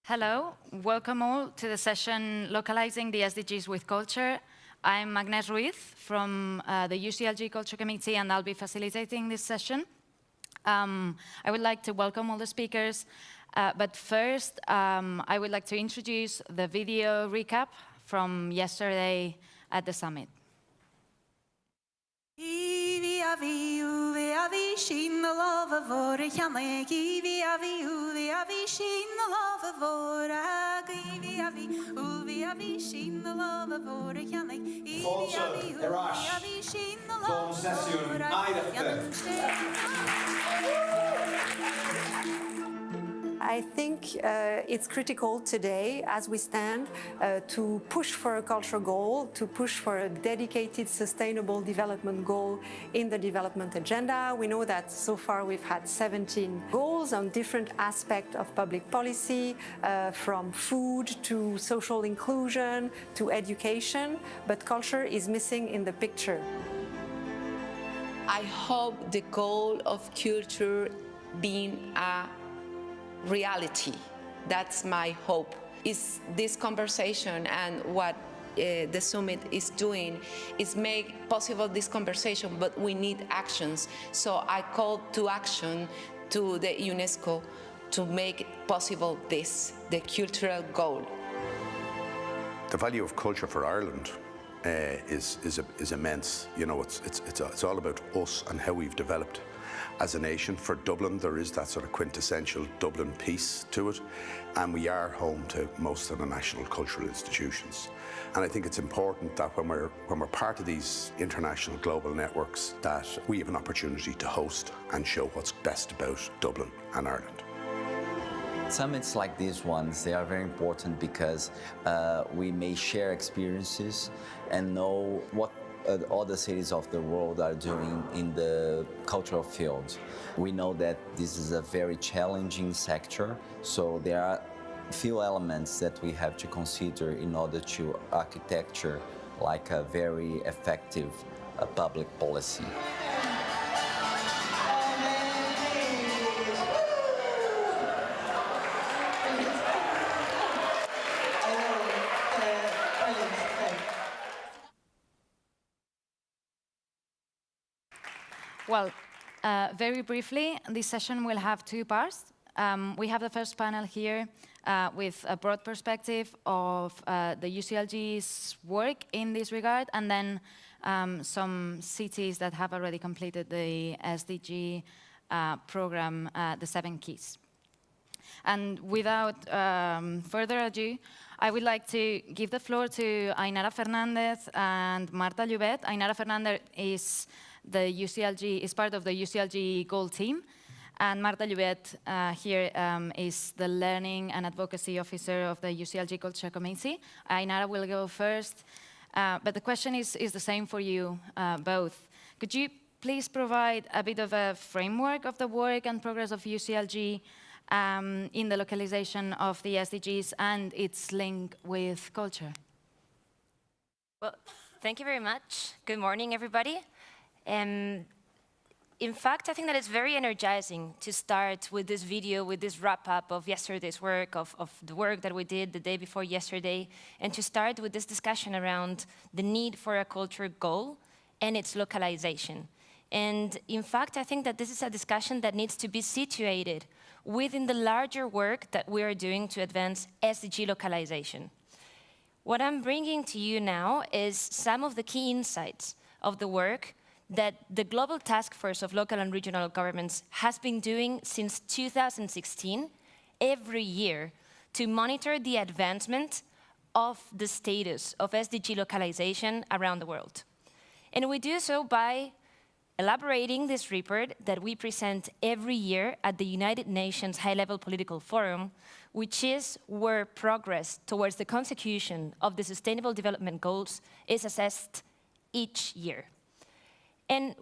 Hello, welcome all to the session Localizing the SDGs with Culture. I'm Agnes Ruiz from the UCLG Culture Committee, and I'll be facilitating this session. I would like to welcome all the speakers, but first I would like to introduce the video recap from yesterday at the summit. I think it's critical today, as we stand, to push for a cultural goal, to push for a dedicated sustainable development goal in the development agenda. We know that so far we've had 17 goals on different aspects of public policy, from food to social inclusion to education, but culture is missing in the picture. I hope the goal of culture being a reality. That's my hope. Is this conversation and what the summit is doing is make possible this conversation, but we need actions. So I call to action to the UNESCO to make possible this, the cultural goal. The value of culture for Ireland is immense. You know, it's all about us and how we've developed as a nation. For Dublin, there is that sort of quintessential Dublin piece to it, and we are home to most of the national cultural institutions. And I think it's important that when we're part of these international global networks, that we have an opportunity to host and show what's best about Dublin and Ireland. Summits like these ones, they are very important because we may share experiences and know what other cities of the world are doing in the cultural field. We know that this is a very challenging sector, so there are few elements that we have to consider in order to architecture like a very effective public policy. Well, very briefly, this session will have two parts. We have the first panel here with a broad perspective of the UCLG's work in this regard, and then some cities that have already completed the SDG program, the 7 keys. And without further ado, I would like to give the floor to Ainara Fernandez and Marta Llobet. Ainara Fernandez is part of the UCLG Goal team, and Marta Llobet here is the Learning and Advocacy Officer of the UCLG Culture Committee. Ainara will go first, but the question is the same for you both. Could you please provide a bit of a framework of the work and progress of UCLG in the localization of the SDGs and its link with culture? Well, thank you very much. Good morning, everybody. In fact, I think that it's very energizing to start with this video, with this wrap-up of yesterday's work, of the work that we did the day before yesterday, and to start with this discussion around the need for a culture goal and its localization. And in fact, I think that this is a discussion that needs to be situated within the larger work that we are doing to advance SDG localization. What I'm bringing to you now is some of the key insights of the work that the Global Task Force of Local and Regional Governments has been doing since 2016, every year, to monitor the advancement of the status of SDG localization around the world. And we do so by elaborating this report that we present every year at the United Nations High-Level Political Forum, which is where progress towards the consecution of the Sustainable Development Goals is assessed each year. And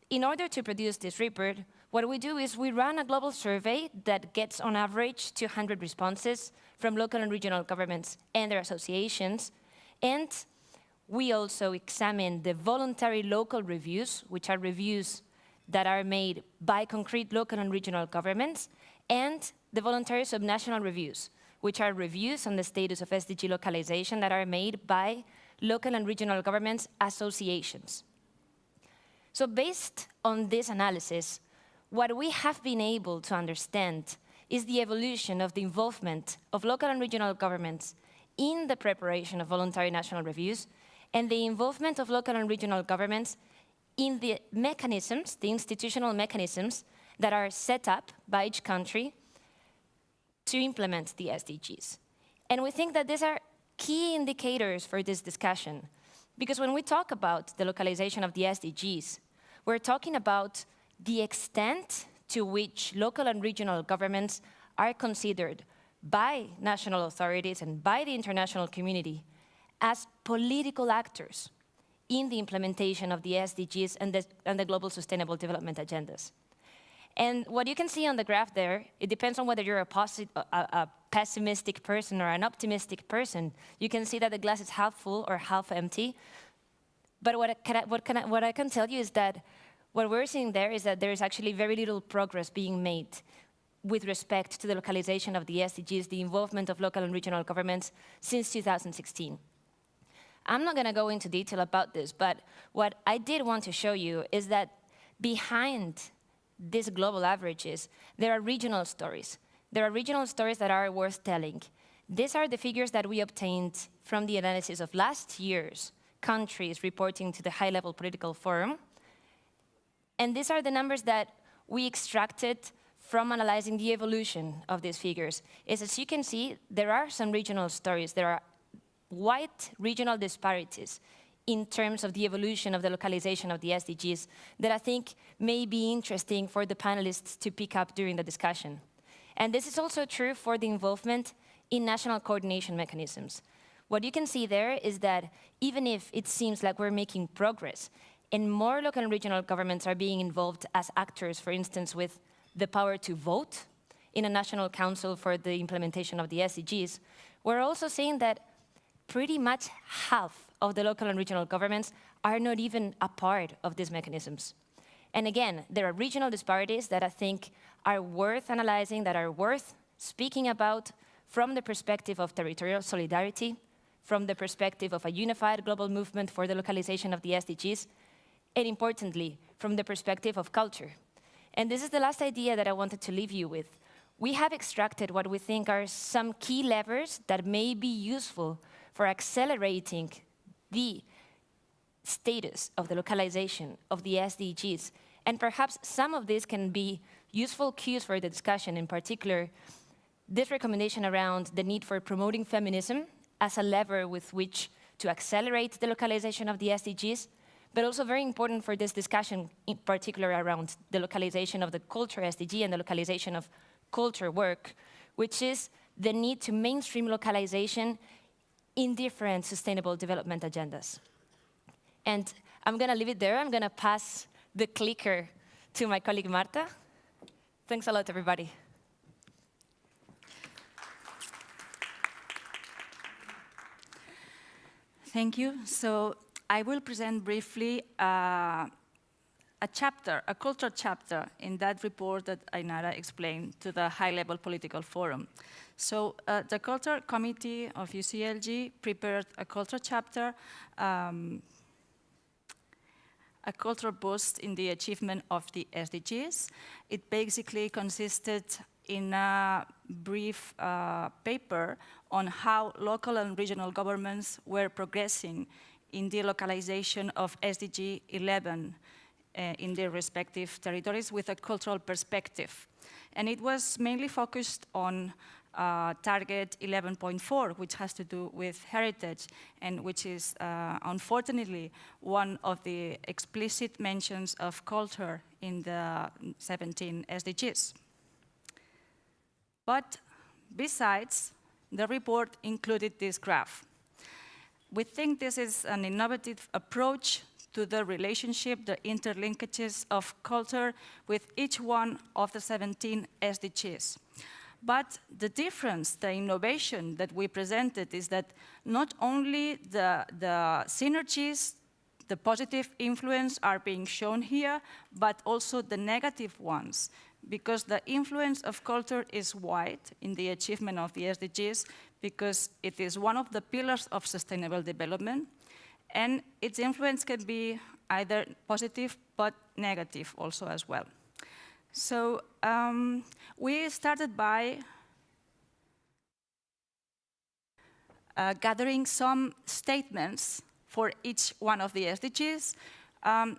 in order to produce this report, what we do is we run a global survey that gets on average 200 responses from local and regional governments and their associations. And we also examine the voluntary local reviews, which are reviews that are made by concrete local and regional governments, and the voluntary subnational reviews, which are reviews on the status of SDG localization that are made by local and regional governments associations. So based on this analysis, what we have been able to understand is the evolution of the involvement of local and regional governments in the preparation of voluntary national reviews, and the involvement of local and regional governments in the mechanisms, the institutional mechanisms that are set up by each country to implement the SDGs. And we think that these are key indicators for this discussion, because when we talk about the localization of the SDGs, we're talking about the extent to which local and regional governments are considered by national authorities and by the international community as political actors in the implementation of the SDGs and the Global Sustainable Development Agendas. And what you can see on the graph there, it depends on whether you're a pessimistic person or an optimistic person. You can see that the glass is half full or half empty. But what I can tell you is that what we're seeing there is that there is actually very little progress being made with respect to the localization of the SDGs, the involvement of local and regional governments since 2016. I'm not going to go into detail about this, but what I did want to show you is that behind these global averages, there are regional stories. There are regional stories that are worth telling. These are the figures that we obtained from the analysis of last year's countries reporting to the high-level political forum. And these are the numbers that we extracted from analyzing the evolution of these figures. As you can see, there are some regional stories. There are wide regional disparities in terms of the evolution of the localization of the SDGs that I think may be interesting for the panelists to pick up during the discussion. And this is also true for the involvement in national coordination mechanisms. What you can see there is that even if it seems like we're making progress, and more local and regional governments are being involved as actors, for instance, with the power to vote in a national council for the implementation of the SDGs, we're also seeing that pretty much half of the local and regional governments are not even a part of these mechanisms. And again, there are regional disparities that I think are worth analyzing, that are worth speaking about from the perspective of territorial solidarity, from the perspective of a unified global movement for the localization of the SDGs, and importantly, from the perspective of culture. And this is the last idea that I wanted to leave you with. We have extracted what we think are some key levers that may be useful for accelerating the status of the localization of the SDGs. And perhaps some of these can be useful cues for the discussion, in particular, this recommendation around the need for promoting feminism as a lever with which to accelerate the localization of the SDGs, but also very important for this discussion, in particular around the localization of the culture SDG and the localization of culture work, which is the need to mainstream localization in different sustainable development agendas. And I'm going to leave it there. I'm going to pass the clicker to my colleague Marta. Thanks a lot, everybody. Thank you. So I will present briefly a culture chapter in that report that Ainara explained to the high-level political forum. So the Culture Committee of UCLG prepared a culture chapter, a cultural boost in the achievement of the SDGs. It basically consisted in a brief paper on how local and regional governments were progressing in the localization of SDG 11 in their respective territories with a cultural perspective. And it was mainly focused on target 11.4, which has to do with heritage, and which is, unfortunately, one of the explicit mentions of culture in the 17 SDGs. But besides, the report included this graph. We think this is an innovative approach to the relationship, the interlinkages of culture with each one of the 17 SDGs. But the difference, the innovation that we presented is that not only the synergies The positive influence are being shown here, but also the negative ones, because the influence of culture is wide in the achievement of the SDGs, because it is one of the pillars of sustainable development, and its influence can be either positive but negative also as well. So we started by gathering some statements for each one of the SDGs.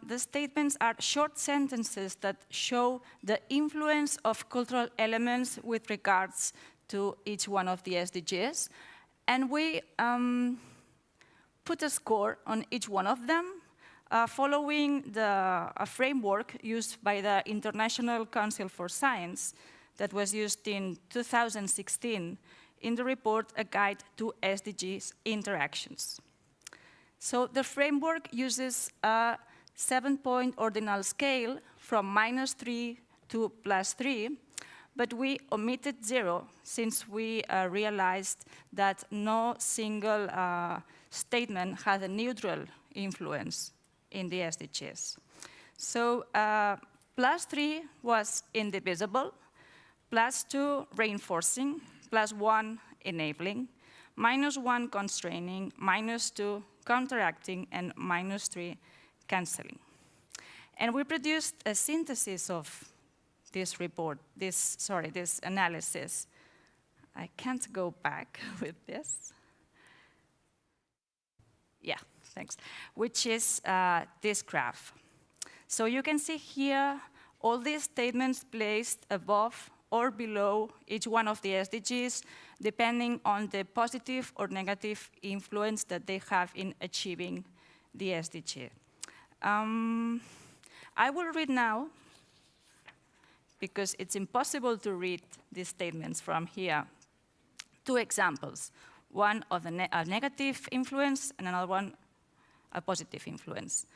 The statements are short sentences that show the influence of cultural elements with regards to each one of the SDGs. And we put a score on each one of them, following a framework used by the International Council for Science that was used in 2016 in the report A Guide to SDGs Interactions. So the framework uses a 7-point ordinal scale from -3 to +3, but we omitted 0 since we realized that no single statement had a neutral influence in the SDGs. So +3 was indivisible, +2 reinforcing, +1 enabling, -1 constraining, -2 counteracting, and -3 canceling. And we produced a synthesis of this report, this analysis. I can't go back with this. Yeah, thanks. Which is this graph. So you can see here all these statements placed above or below each one of the SDGs, depending on the positive or negative influence that they have in achieving the SDG. I will read now, because it's impossible to read these statements from here, 2 examples. One of a negative influence and another one a positive influence.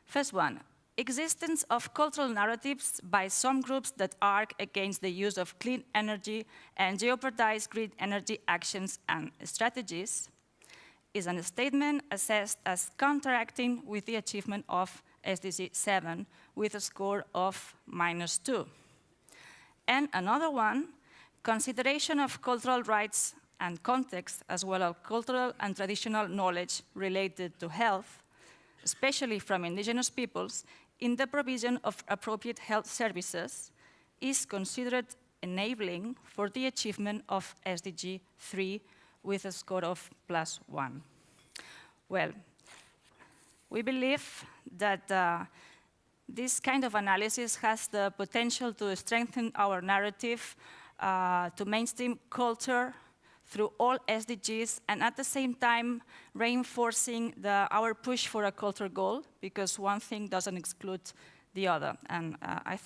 First one, existence of cultural narratives by some groups that argue against the use of clean energy and jeopardize green energy actions and strategies is a statement assessed as counteracting with the achievement of SDG 7 with a score of -2. And another one, consideration of cultural rights and context, as well as cultural and traditional knowledge related to health, especially from indigenous peoples, in the provision of appropriate health services, is considered enabling for the achievement of SDG 3 with a score of +1. Well, we believe that this kind of analysis has the potential to strengthen our narrative, to mainstream culture through all SDGs, and at the same time reinforcing our push for a culture goal, because one thing doesn't exclude the other. And I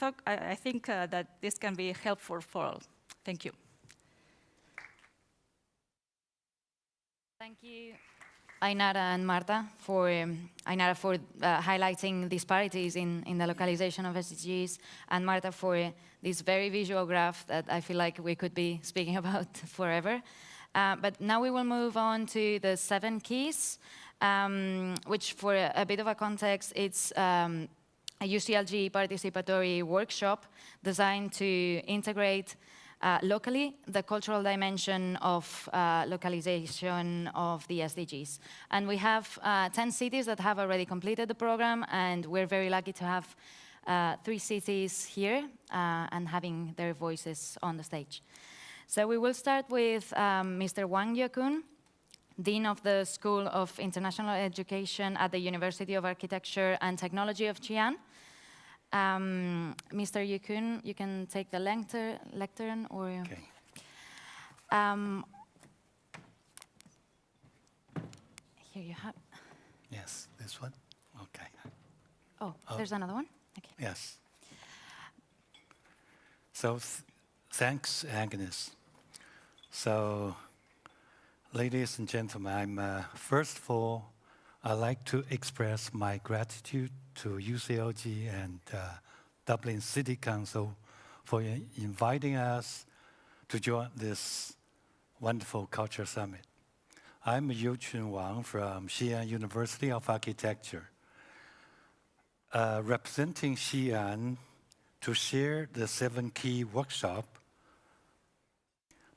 think that this can be helpful for all. Thank you. Thank you, Ainara and Marta, for highlighting disparities in the localization of SDGs, and Marta for this very visual graph that I feel like we could be speaking about forever. But now we will move on to the 7 keys, which for a bit of a context, it's a UCLG participatory workshop designed to integrate locally the cultural dimension of localization of the SDGs. And we have 10 cities that have already completed the program, and we're very lucky to have 3 cities here and having their voices on the stage. So we will start with Mr. Wang Yekun, Dean of the School of International Education at the University of Architecture and Technology of Xi'an. Mr. Yekun, you can take the lectern or... Okay. Here you have... Yes, this one? Okay. Oh, there's another one? Okay. Yes. So thanks, Agnes. So, ladies and gentlemen, first of all, I'd like to express my gratitude to UCLG and Dublin City Council for inviting us to join this wonderful culture summit. I'm Yu Chun Wang from Xi'an University of Architecture, representing Xi'an to share the 7 key workshop.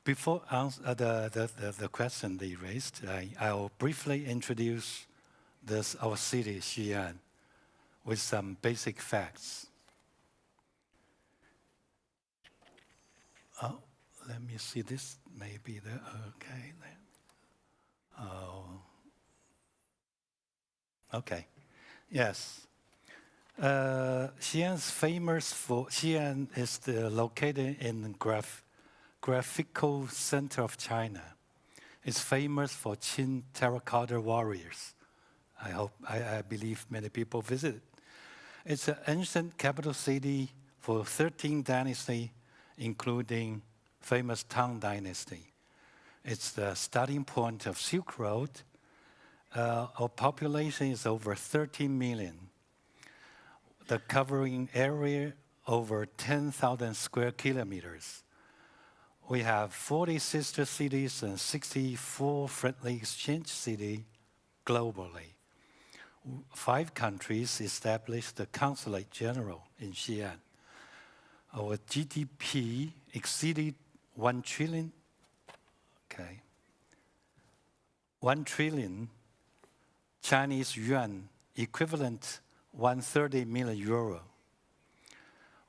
Before the question they raised, I'll briefly introduce our city, Xi'an, with some basic facts. Oh, let me see this. Maybe the okay. Oh, okay. Yes. Xi'an is located in the graphical center of China. It's famous for Qin terracotta warriors. I believe many people visit. It's an ancient capital city for 13 dynasties, including famous Tang Dynasty. It's the starting point of Silk Road. Our population is over 13 million. The covering area over 10,000 square kilometers. We have 40 sister cities and 64 friendly exchange cities globally. 5 countries established the Consulate General in Xi'an. Our GDP exceeded 1 trillion. Okay. 1 trillion Chinese yuan, equivalent 130 million euro.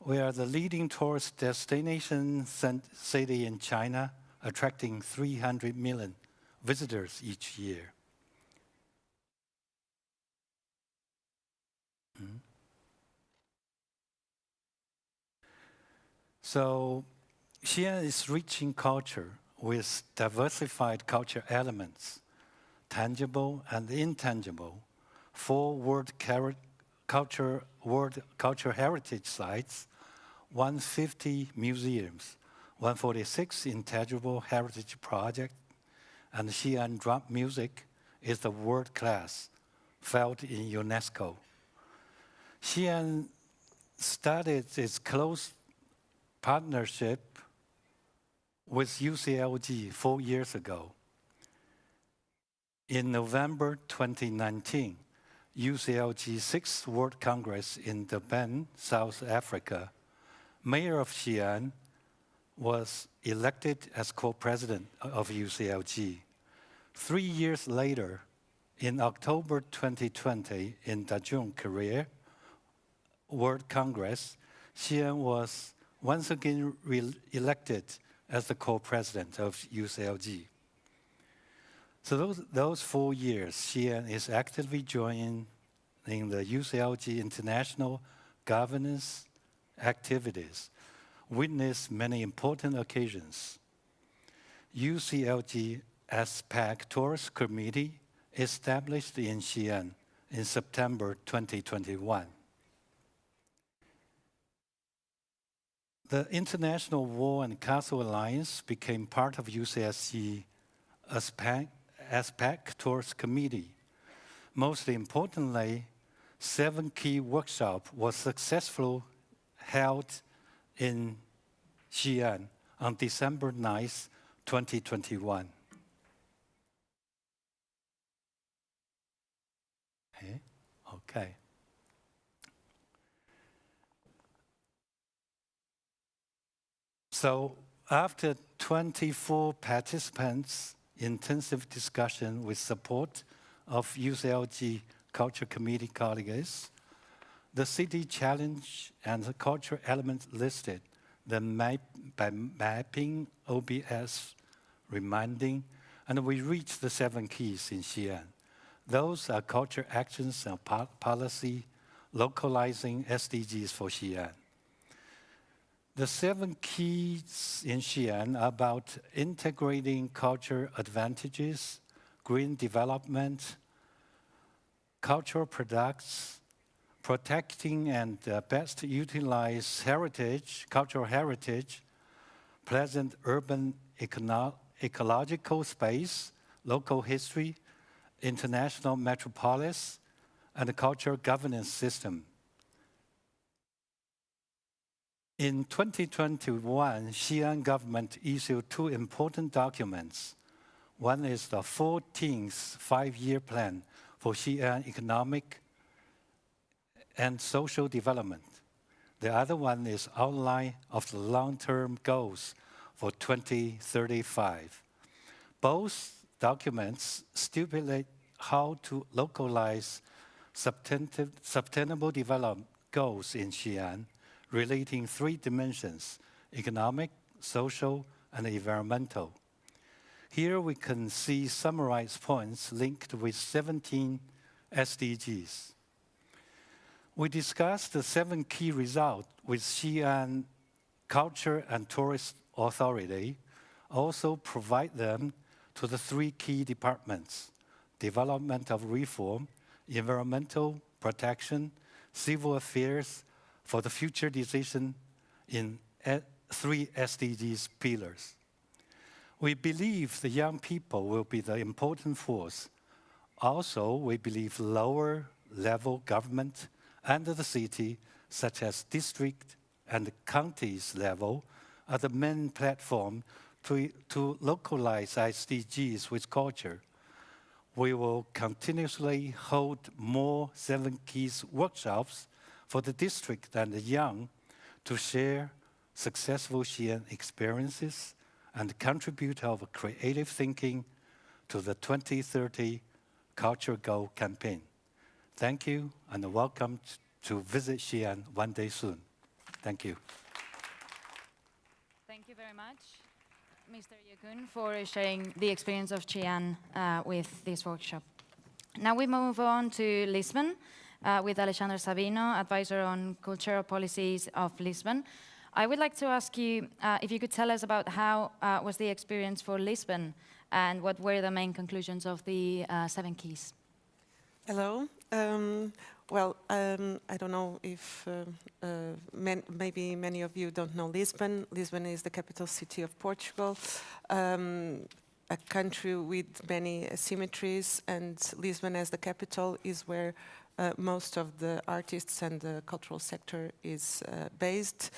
We are the leading tourist destination city in China, attracting 300 million visitors each year. So, Xi'an is rich in culture with diversified culture elements, tangible and intangible, 4 World Culture Heritage Sites, 150 museums, 146 intangible heritage projects, and Xi'an drum music is the world class, felt in UNESCO. Xi'an started its close partnership with UCLG 4 years ago. In November 2019, UCLG's 6th World Congress in Durban, South Africa, Mayor of Xi'an was elected as co-president of UCLG. 3 years later, in October 2020, in Daejeon, Korea, World Congress, Xi'an was once again elected as the co-president of UCLG. So those 4 years, Xi'an is actively joining the UCLG international governance activities, witnessed many important occasions. UCLG ASPAC Tourist Committee established in Xi'an in September 2021. The International Wall and Castle Alliance became part of UCSC ASPAC Tourist Committee. Most importantly, 7 key workshops were successfully held in Xi'an on December 9th, 2021. Okay. So after 24 participants, intensive discussion with support of UCLG Culture Committee colleagues, the city challenge and the culture elements listed by mapping OBS, reminding, and we reached the 7 keys in Xi'an. Those are culture actions and policy, localizing SDGs for Xi'an. The 7 keys in Xi'an are about integrating culture advantages, green development, cultural products, protecting and best utilize heritage, cultural heritage, pleasant urban ecological space, local history, international metropolis, and a cultural governance system. In 2021, Xi'an government issued 2 important documents. One is the 14th 5-year plan for Xi'an economic and social development. The other one is outline of the long-term goals for 2035. Both documents stipulate how to localize sustainable development goals in Xi'an, relating 3 dimensions: economic, social, and environmental. Here we can see summarized points linked with 17 SDGs. We discussed the 7 key results with Xi'an Culture and Tourist Authority, also provide them to the 3 key departments: development of reform, environmental protection, civil affairs, for the future decision in 3 SDGs pillars. We believe the young people will be the important force. Also, we believe lower level government and the city, such as district and counties level, are the main platform to localize SDGs with culture. We will continuously hold more 7 keys workshops for the district and the young to share successful Xi'an experiences and contribute our creative thinking to the 2030 Culture Goal campaign. Thank you, and welcome to visit Xi'an one day soon. Thank you. Thank you very much, Mr. Yekun, for sharing the experience of Xi'an with this workshop. Now we move on to Lisbon with Alexandre Sabino, advisor on cultural policies of Lisbon. I would like to ask you if you could tell us about how was the experience for Lisbon and what were the main conclusions of the 7 keys. Hello. I don't know if maybe many of you don't know Lisbon. Lisbon is the capital city of Portugal, a country with many asymmetries, and Lisbon as the capital is where most of the artists and the cultural sector is based.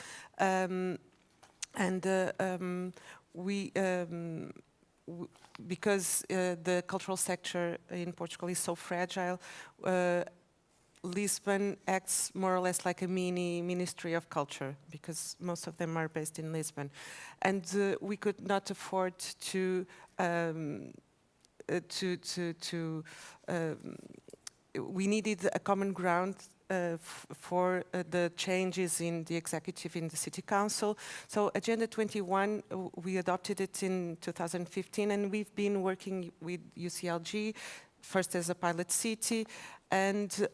Because the cultural sector in Portugal is so fragile, Lisbon acts more or less like a mini Ministry of Culture, because most of them are based in Lisbon. And we could not afford we needed a common ground for the changes in the executive in the city council. So Agenda 21, we adopted it in 2015, and we've been working with UCLG, first as a pilot city, and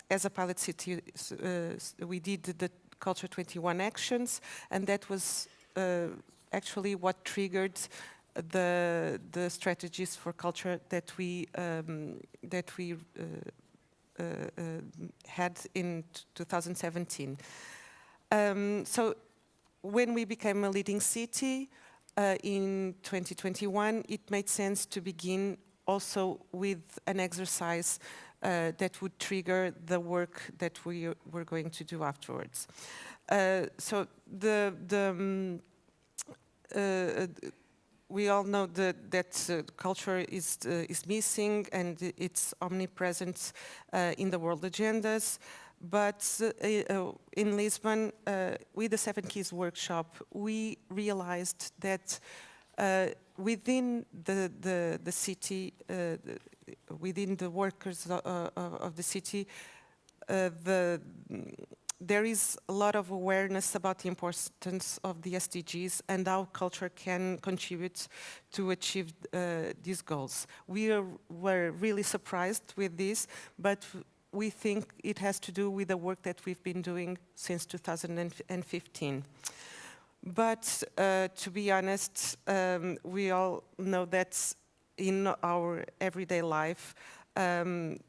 as a pilot city, we did the Culture 21 actions, and that was actually what triggered the strategies for culture that we had in 2017. So when we became a leading city in 2021, it made sense to begin also with an exercise that would trigger the work that we were going to do afterwards. So we all know that culture is missing and it's omnipresent in the world agendas. But in Lisbon, with the 7 Keys workshop, we realized that within the city, within the workers of the city, there is a lot of awareness about the importance of the SDGs and how culture can contribute to achieve these goals. We were really surprised with this, but we think it has to do with the work that we've been doing since 2015. But to be honest, we all know that in our everyday life,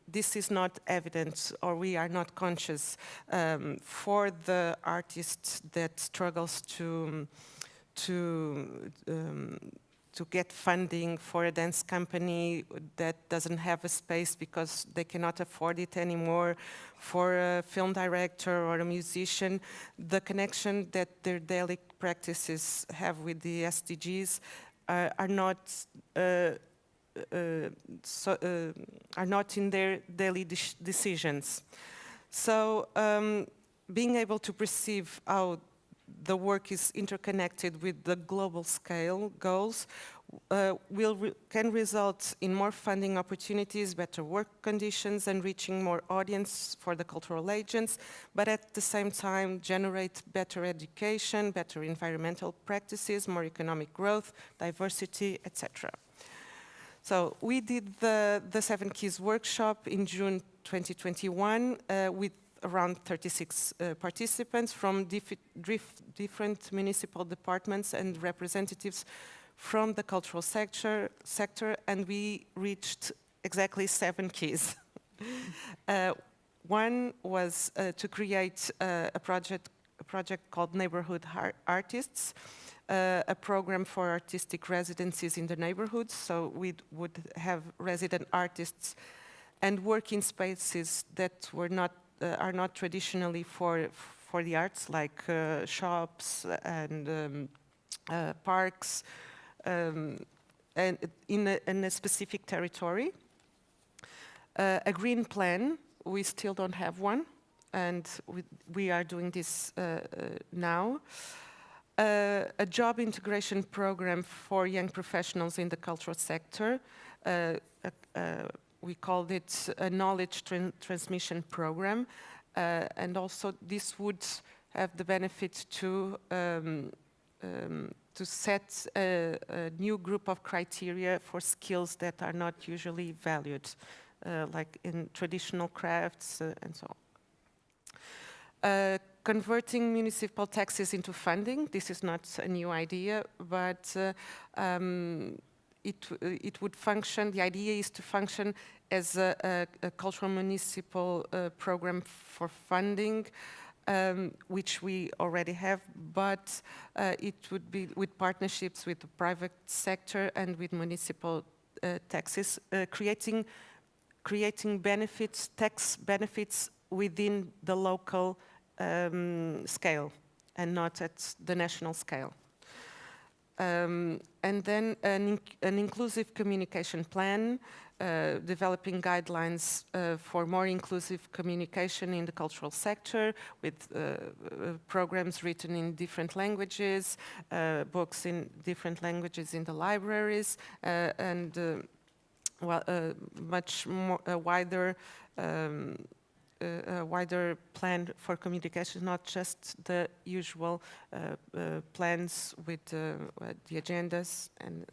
this is not evident, or we are not conscious for the artist that struggles to get funding, for a dance company that doesn't have a space because they cannot afford it anymore, for a film director or a musician. The connection that their daily practices have with the SDGs are not in their daily decisions. So being able to perceive how the work is interconnected with the global scale goals can result in more funding opportunities, better work conditions, and reaching more audience for the cultural agents, but at the same time generate better education, better environmental practices, more economic growth, diversity, etc. So we did the 7 Keys workshop in June 2021 with around 36 participants from different municipal departments and representatives from the cultural sector, and we reached exactly 7 keys. One was to create a project called Neighborhood Artists, a program for artistic residencies in the neighborhoods. So we would have resident artists and work in spaces that are not traditionally for the arts, like shops and parks, and in a specific territory. A green plan, we still don't have one, and we are doing this now. A job integration program for young professionals in the cultural sector. We called it a knowledge transmission program, and also this would have the benefit to set a new group of criteria for skills that are not usually valued, like in traditional crafts and so on. Converting municipal taxes into funding, this is not a new idea, but it would function, the idea is to function as a cultural municipal program for funding, which we already have, but it would be with partnerships with the private sector and with municipal taxes, creating benefits, tax benefits within the local scale and not at the national scale. And then an inclusive communication plan, developing guidelines for more inclusive communication in the cultural sector with programs written in different languages, books in different languages in the libraries, and much more wider plan for communication, not just the usual plans with the agendas and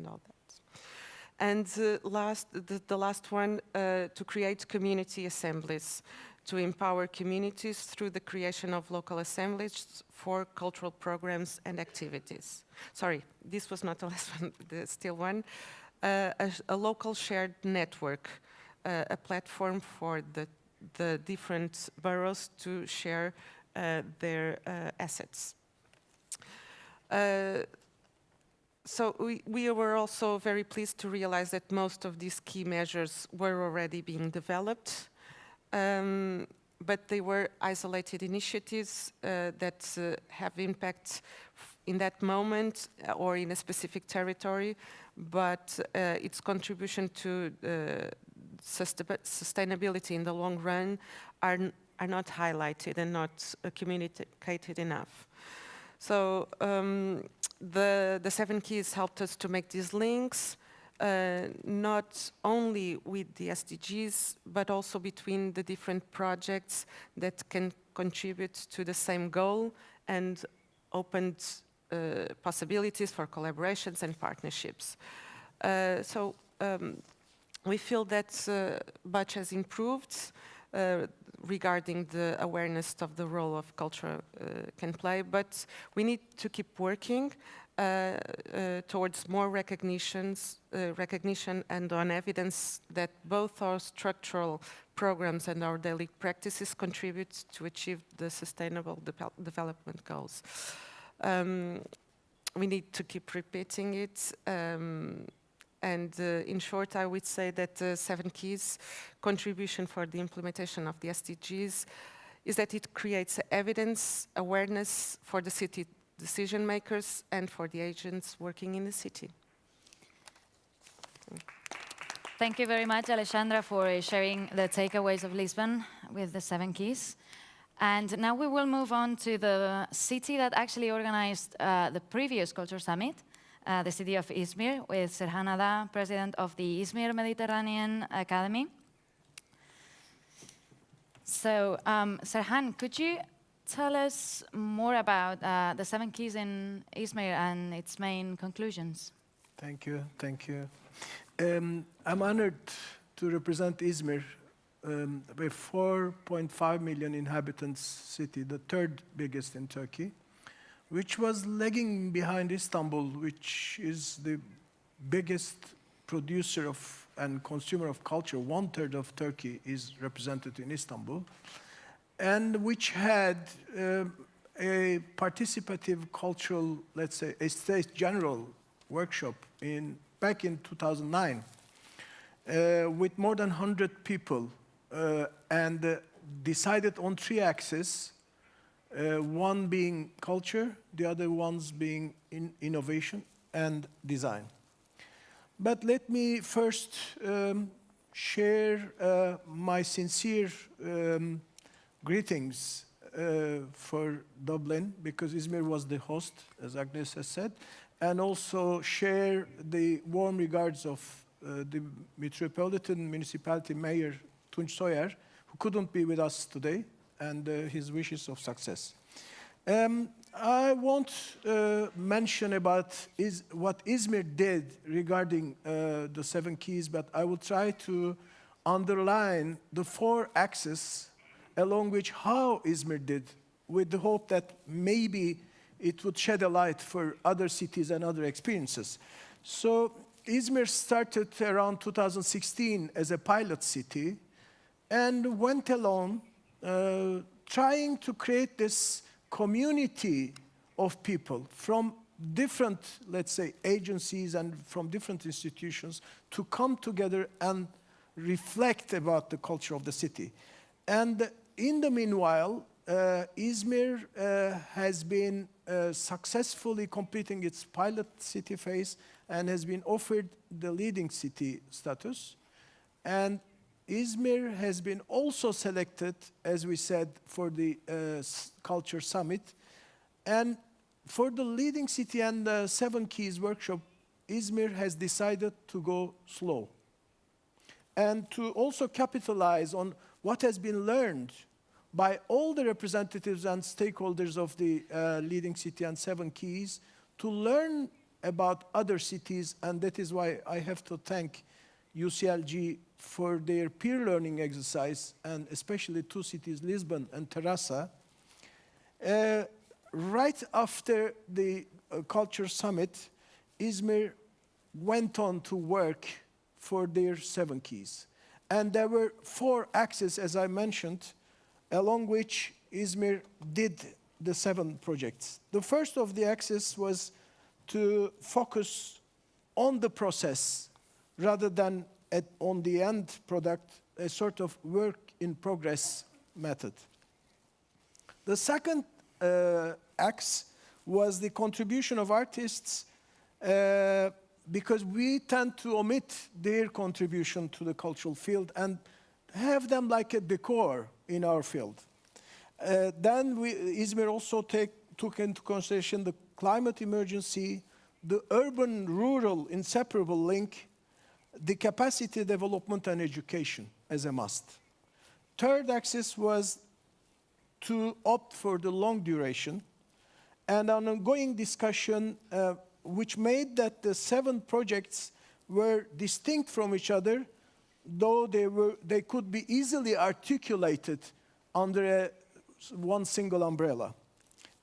all that. And the last one, to create community assemblies, to empower communities through the creation of local assemblies for cultural programs and activities. Sorry, this was not the last one, still one. A local shared network, a platform for the different boroughs to share their assets. So we were also very pleased to realize that most of these key measures were already being developed, but they were isolated initiatives that have impact in that moment or in a specific territory, but its contribution to sustainability in the long run are not highlighted and not communicated enough. So the 7 keys helped us to make these links, not only with the SDGs, but also between the different projects that can contribute to the same goal and opened possibilities for collaborations and partnerships. We feel that much has improved regarding the awareness of the role of culture can play, but we need to keep working towards more recognition and on evidence that both our structural programs and our daily practices contribute to achieve the sustainable development goals. We need to keep repeating it. And in short, I would say that the 7 keys contribution for the implementation of the SDGs is that it creates evidence, awareness for the city decision makers and for the agents working in the city. Thank you very much, Alexandra, for sharing the takeaways of Lisbon with the 7 keys. And now we will move on to the city that actually organized the previous Culture Summit, the city of Izmir, with Serhan Ada, president of the Izmir Mediterranean Academy. So, Serhan, could you tell us more about the 7 keys in Izmir and its main conclusions? Thank you, thank you. I'm honored to represent Izmir, a 4.5 million inhabitants city, the 3rd biggest in Turkey, which was lagging behind Istanbul, which is the biggest producer of and consumer of culture. 1/3 of Turkey is represented in Istanbul, and which had a participative cultural, let's say, a state general workshop back in 2009 with more than 100 people and decided on 3 axes, one being culture, the other ones being innovation and design. But let me first share my sincere greetings for Dublin, because Izmir was the host, as Agnes has said, and also share the warm regards of the Metropolitan Municipality Mayor Tunç Soyer, who couldn't be with us today, and his wishes of success. I won't mention about what Izmir did regarding the 7 keys, but I will try to underline the 4 axes along which how Izmir did, with the hope that maybe it would shed a light for other cities and other experiences. So Izmir started around 2016 as a pilot city and went along trying to create this community of people from different, let's say, agencies and from different institutions to come together and reflect about the culture of the city. And in the meanwhile, Izmir has been successfully completing its pilot city phase and has been offered the leading city status. And Izmir has been also selected, as we said, for the Culture Summit. And for the leading city and the 7 keys workshop, Izmir has decided to go slow and to also capitalize on what has been learned by all the representatives and stakeholders of the leading city and 7 keys to learn about other cities. And that is why I have to thank UCLG for their peer learning exercise, and especially 2 cities, Lisbon and Terrassa. Right after the Culture Summit, Izmir went on to work for their 7 keys. And there were 4 axes, as I mentioned, along which Izmir did the 7 projects. The first of the axes was to focus on the process rather than on the end product, a sort of work in progress method. The second axe was the contribution of artists, because we tend to omit their contribution to the cultural field and have them like a decor in our field. Then Izmir also took into consideration the climate emergency, the urban-rural inseparable link, the capacity development and education as a must. Third axis was to opt for the long duration and an ongoing discussion which made that the 7 projects were distinct from each other, though they could be easily articulated under one single umbrella.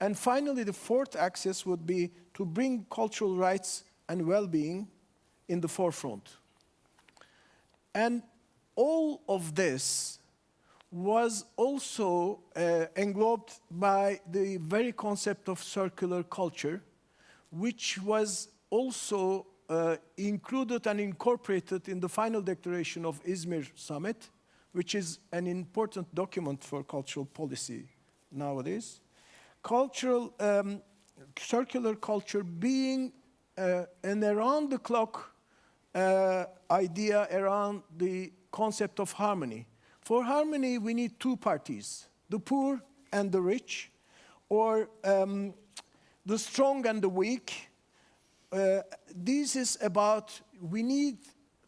And finally, the 4th axis would be to bring cultural rights and well-being in the forefront. And all of this was also englobed by the very concept of circular culture, which was also included and incorporated in the final declaration of Izmir Summit, which is an important document for cultural policy nowadays. Circular culture being an around-the-clock idea around the concept of harmony. For harmony, we need two parties, the poor and the rich, or the strong and the weak. This is about, we need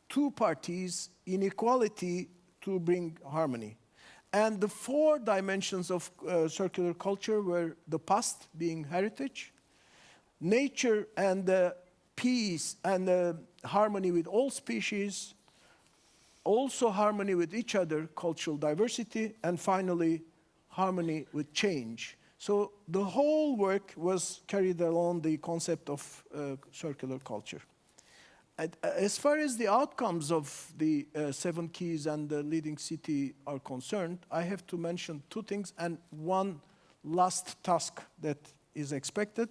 two parties in equality to bring harmony. And the four dimensions of circular culture were the past, being heritage, nature and peace and harmony with all species, also harmony with each other, cultural diversity, and finally, harmony with change. So the whole work was carried along the concept of circular culture. As far as the outcomes of the 7 keys and the leading city are concerned, I have to mention 2 things and one last task that is expected.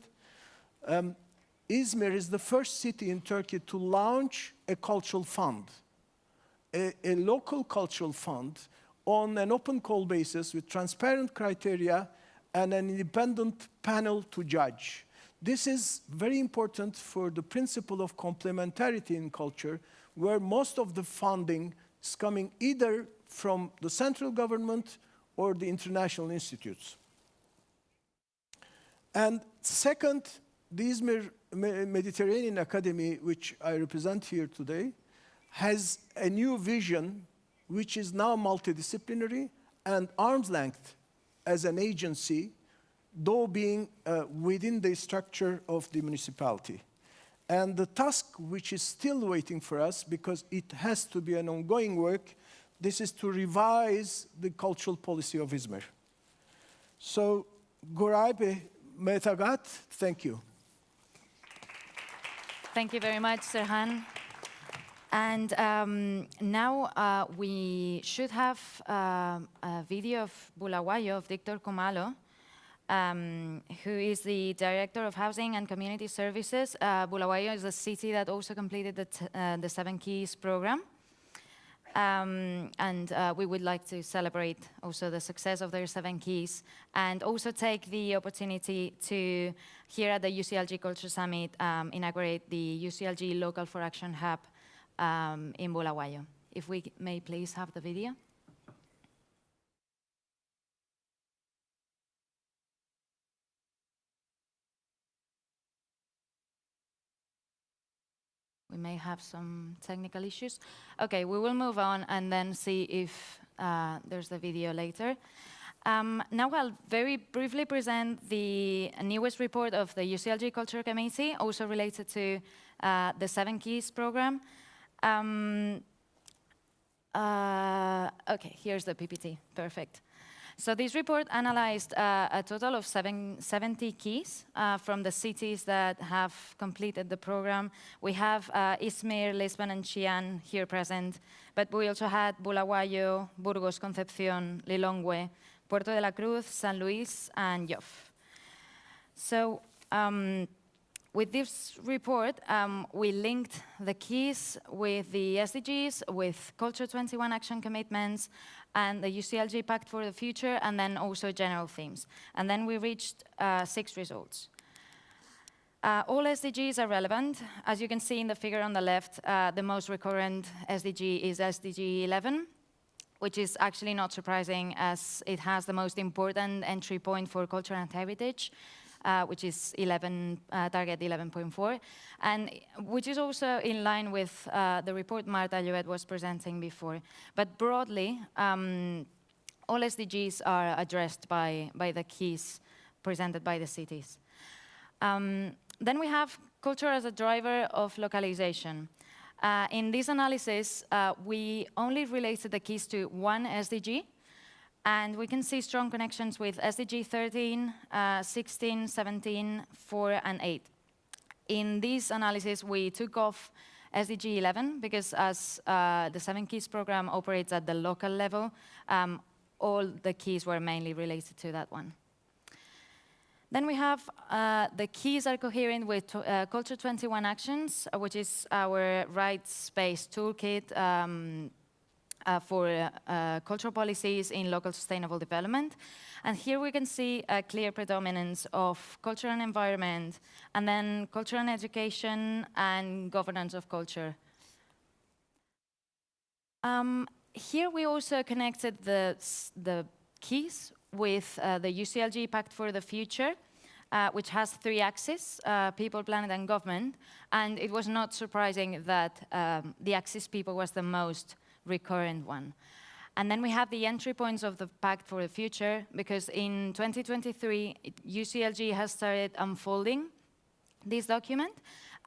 Izmir is the first city in Turkey to launch a cultural fund, a local cultural fund on an open call basis with transparent criteria and an independent panel to judge. This is very important for the principle of complementarity in culture, where most of the funding is coming either from the central government or the international institutes. And second, the Izmir Mediterranean Academy, which I represent here today, has a new vision, which is now multidisciplinary and arm's length as an agency, though being within the structure of the municipality. And the task which is still waiting for us, because it has to be an ongoing work, this is to revise the cultural policy of Izmir. So, Goraibe Metagat, thank you. Thank you very much, Serhan. And now we should have a video of Bulawayo, of Victor Kumalo, who is the Director of Housing and Community Services. Bulawayo is a city that also completed the 7 Keys program. And we would like to celebrate also the success of their 7 Keys and also take the opportunity to, here at the UCLG Culture Summit, inaugurate the UCLG Local for Action Hub in Bulawayo. If we may please have the video. We may have some technical issues. Okay, we will move on and then see if there's the video later. Now I'll very briefly present the newest report of the UCLG Culture Committee, also related to the 7 Keys program. Okay, here's the PPT, perfect. So this report analyzed a total of 70 keys from the cities that have completed the program. We have Izmir, Lisbon, and Xi'an here present, but we also had Bulawayo, Burgos, Concepción, Lilongwe, Puerto de la Cruz, San Luis, and Yoff. So with this report, we linked the keys with the SDGs, with Culture 21 action commitments, and the UCLG Pact for the Future, and then also general themes. And then we reached 6 results. All SDGs are relevant. As you can see in the figure on the left, the most recurrent SDG is SDG 11, which is actually not surprising as it has the most important entry point for culture and heritage, which is target 11.4, and which is also in line with the report Marta Llobet was presenting before. But broadly, all SDGs are addressed by the keys presented by the cities. Then we have culture as a driver of localization. In this analysis, we only related the keys to one SDG, and we can see strong connections with SDG 13, 16, 17, 4, and 8. In this analysis, we took off SDG 11 because as the 7 Keys program operates at the local level, all the keys were mainly related to that one. Then we have the keys are coherent with Culture 21 actions, which is our rights-based toolkit for cultural policies in local sustainable development. And here we can see a clear predominance of culture and environment, and then culture and education, and governance of culture. here we also connected the keys with the UCLG Pact for the Future, which has 3 axes, people, planet, and government. And it was not surprising that the axis people was the most recurrent one. And then we have the entry points of the Pact for the Future, because in 2023, UCLG has started unfolding this document.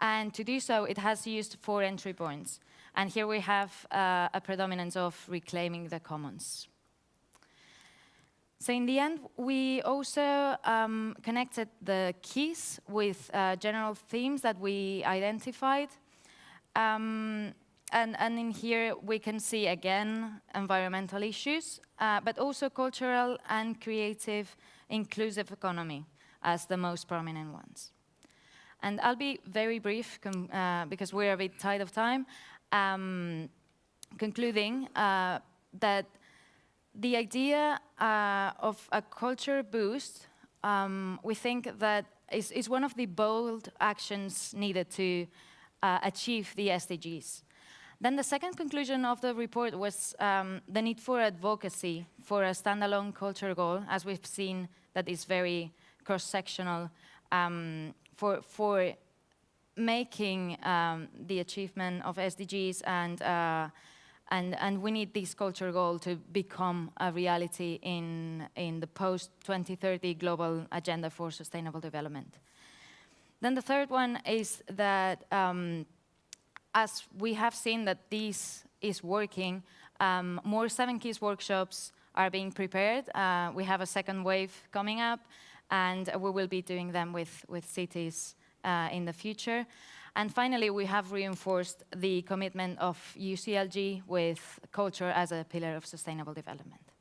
And to do so, it has used 4 entry points. And here we have a predominance of reclaiming the commons. So in the end, we also connected the keys with general themes that we identified. And in here, we can see, again, environmental issues, but also cultural and creative inclusive economy as the most prominent ones. And I'll be very brief, because we're a bit tight of time, concluding that the idea of a culture boost, we think that is one of the bold actions needed to achieve the SDGs. Then the second conclusion of the report was the need for advocacy for a standalone culture goal, as we've seen that is very cross-sectional, for making the achievement of SDGs, and we need this culture goal to become a reality in the post-2030 global agenda for sustainable development. Then the third one is that as we have seen that this is working, more 7 Keys workshops are being prepared. We have a second wave coming up, and we will be doing them with cities in the future. And finally, we have reinforced the commitment of UCLG with culture as a pillar of sustainable development.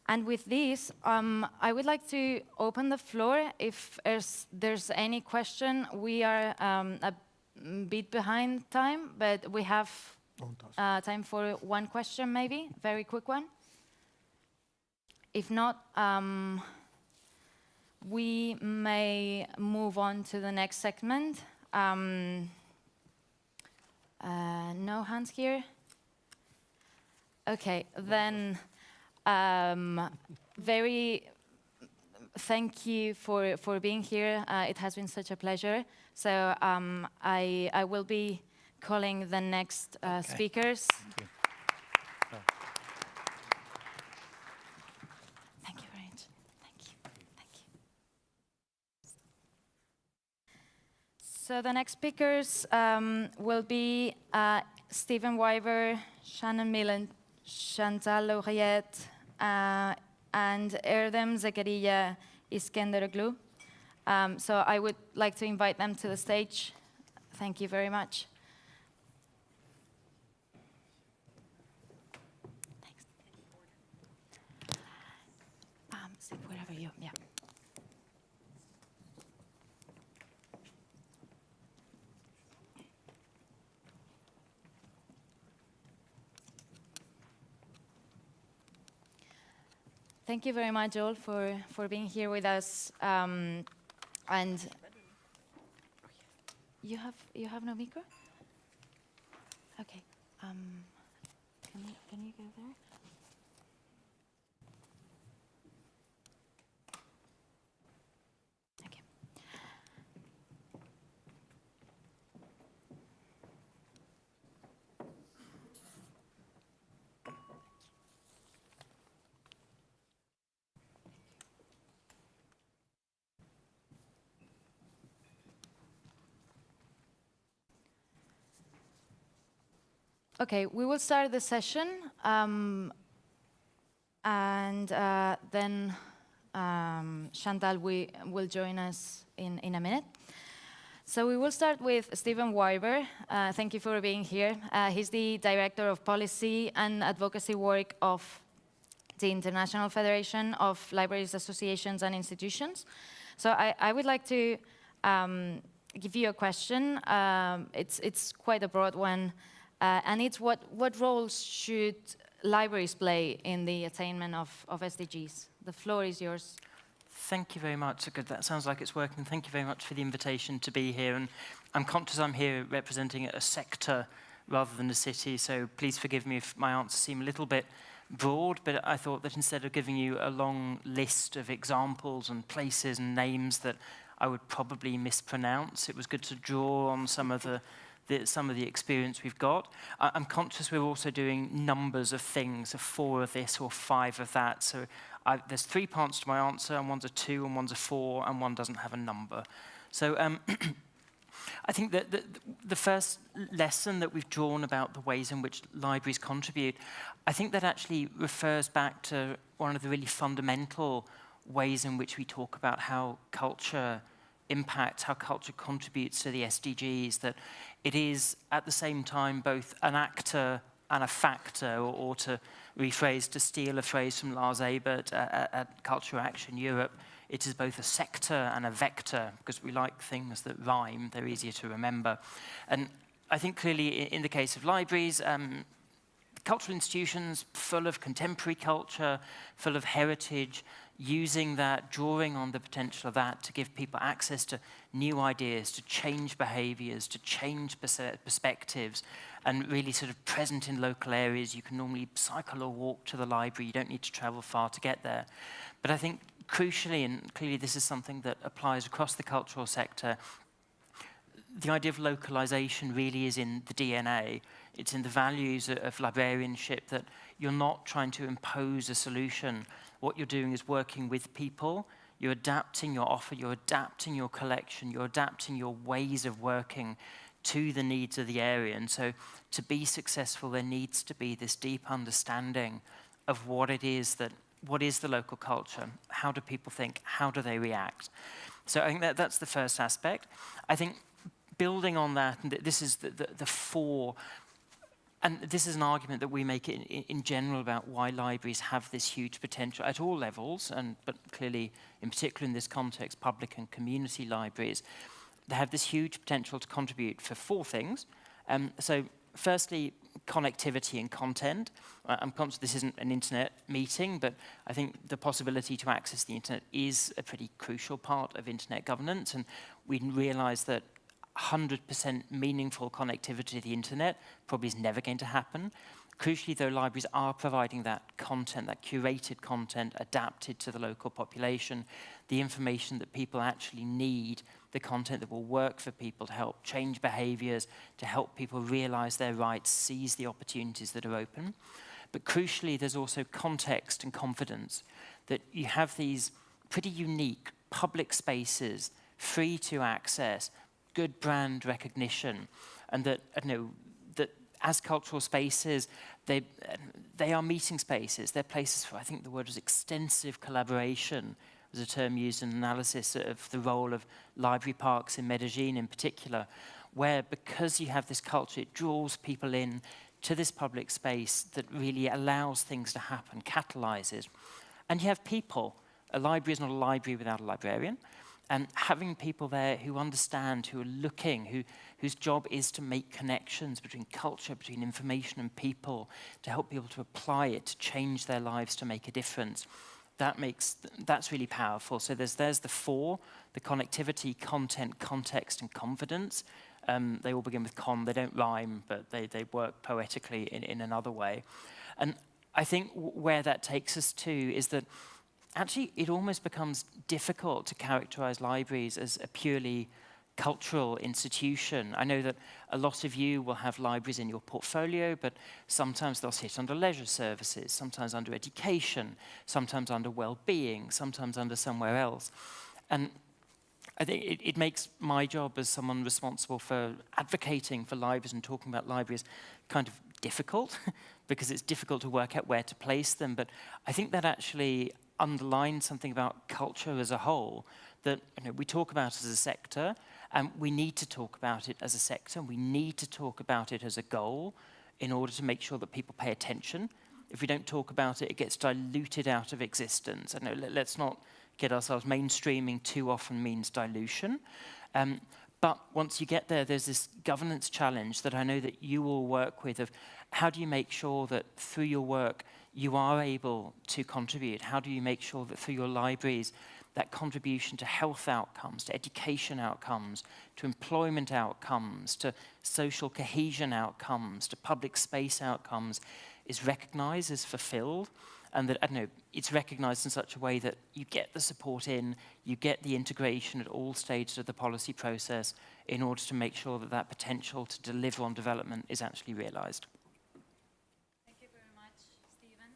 And with this, I would like to open the floor. If there's any question, we are a bit behind time, but we have time for one question, maybe, very quick one. If not, we may move on to the next segment. No hands here? Okay, then thank you for being here. It has been such a pleasure. So I will be calling the next speakers. Thank you. Thank you very much. Thank you. Thank you. So the next speakers will be Stephen Wyver, Shannon Millen, Chantal Lauriette, and Erdem Zakaria Iskenderoglu. So I would like to invite them to the stage. Thank you very much. Thanks. Sit wherever you, yeah. Thank you very much, all, for being here with us. And you have no micro? Okay. Can you go there? Okay. Okay, we will start the session, and then Chantal will join us in a minute. So we will start with Stephen Wyver. Thank you for being here. He's the Director of Policy and Advocacy Work of the International Federation of Libraries, Associations and Institutions. So I would like to give you a question. It's quite a broad one. And it's what roles should libraries play in the attainment of SDGs? The floor is yours. Thank you very much. Good. That sounds like it's working. Thank you very much for the invitation to be here. And I'm conscious I'm here representing a sector rather than a city, so please forgive me if my answers seem a little bit broad, but I thought that instead of giving you a long list of examples and places and names that I would probably mispronounce, it was good to draw on some of the experience we've got. I'm conscious we're also doing numbers of things, of 4 of this or 5 of that, so there's 3 parts to my answer, and one's a 2, and one's a 4, and one doesn't have a number. So I think that the first lesson that we've drawn about the ways in which libraries contribute, I think that actually refers back to one of the really fundamental ways in which we talk about how culture impacts, how culture contributes to the SDGs, that it is at the same time both an actor and a factor, or to rephrase, to steal a phrase from Lars Ebert at Culture Action Europe, it is both a sector and a vector, because we like things that rhyme, they're easier to remember. And I think clearly in the case of libraries, cultural institutions full of contemporary culture, full of heritage, using that, drawing on the potential of that to give people access to new ideas, to change behaviors, to change perspectives, and really sort of present in local areas. You can normally cycle or walk to the library, you don't need to travel far to get there. But I think crucially, and clearly this is something that applies across the cultural sector, the idea of localization really is in the DNA. It's in the values of librarianship, that you're not trying to impose a solution. What you're doing is working with people. You're adapting your offer, you're adapting your collection, you're adapting your ways of working to the needs of the area. And so to be successful, there needs to be this deep understanding of what it is that, what is the local culture? How do people think? How do they react? So I think that's the first aspect. I think building on that, and this is the 4, and this is an argument that we make in general about why libraries have this huge potential at all levels, but clearly, in particular in this context, public and community libraries, they have this huge potential to contribute for 4 things. So firstly, connectivity and content. I'm conscious this isn't an internet meeting, but I think the possibility to access the internet is a pretty crucial part of internet governance, and we realize that 100% meaningful connectivity to the internet probably is never going to happen. Crucially, though, libraries are providing that content, that curated content adapted to the local population, the information that people actually need, the content that will work for people to help change behaviors, to help people realize their rights, seize the opportunities that are open. But crucially, there's also context and confidence, that you have these pretty unique public spaces, free to access, good brand recognition, and that, that as cultural spaces, they are meeting spaces. They're places for, I think the word was extensive collaboration, was a term used in analysis of the role of library parks in Medellin in particular, where because you have this culture, it draws people in to this public space that really allows things to happen, catalyzes. And you have people. A library is not a library without a librarian. And having people there who understand, who are looking, whose job is to make connections between culture, between information and people, to help people to apply it, to change their lives, to make a difference. That's really powerful. So there's the 4, the connectivity, content, context, and confidence. They all begin with con, they don't rhyme, but they work poetically in another way. And I think where that takes us to is that actually, it almost becomes difficult to characterize libraries as a purely cultural institution. I know that a lot of you will have libraries in your portfolio, but sometimes they'll sit under leisure services, sometimes under education, sometimes under well-being, sometimes under somewhere else. And I think it makes my job as someone responsible for advocating for libraries and talking about libraries kind of difficult, because it's difficult to work out where to place them. But I think that actually underlines something about culture as a whole, that we talk about as a sector, and we need to talk about it as a sector. We need to talk about it as a goal in order to make sure that people pay attention. If we don't talk about it, it gets diluted out of existence. I know, let's not kid ourselves. Mainstreaming too often means dilution. But once you get there, there's this governance challenge that I know that you all work with, of how do you make sure that through your work you are able to contribute? How do you make sure that through your libraries that contribution to health outcomes, to education outcomes, to employment outcomes, to social cohesion outcomes, to public space outcomes is recognized, is fulfilled, and that, I don't know, it's recognized in such a way that you get the support in, you get the integration at all stages of the policy process in order to make sure that that potential to deliver on development is actually realized. Thank you very much, Stephen,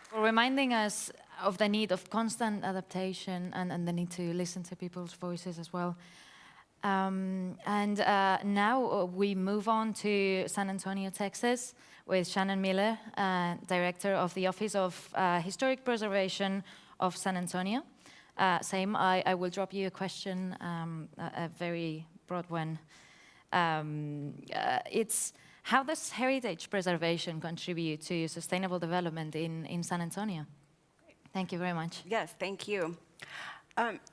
for reminding us of the need of constant adaptation and the need to listen to people's voices as well. Now we move on to San Antonio, Texas, with Shannon Miller, Director of the Office of Historic Preservation of San Antonio. I will drop you a question, a very broad one. It's how does heritage preservation contribute to sustainable development in San Antonio? Thank you very much. Yes, thank you.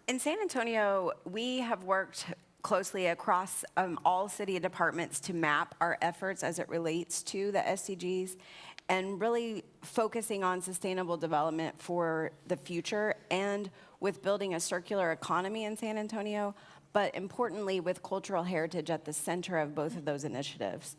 In San Antonio, we have worked closely across all city departments to map our efforts as it relates to the SDGs and really focusing on sustainable development for the future and with building a circular economy in San Antonio, but importantly with cultural heritage at the center of both of those initiatives.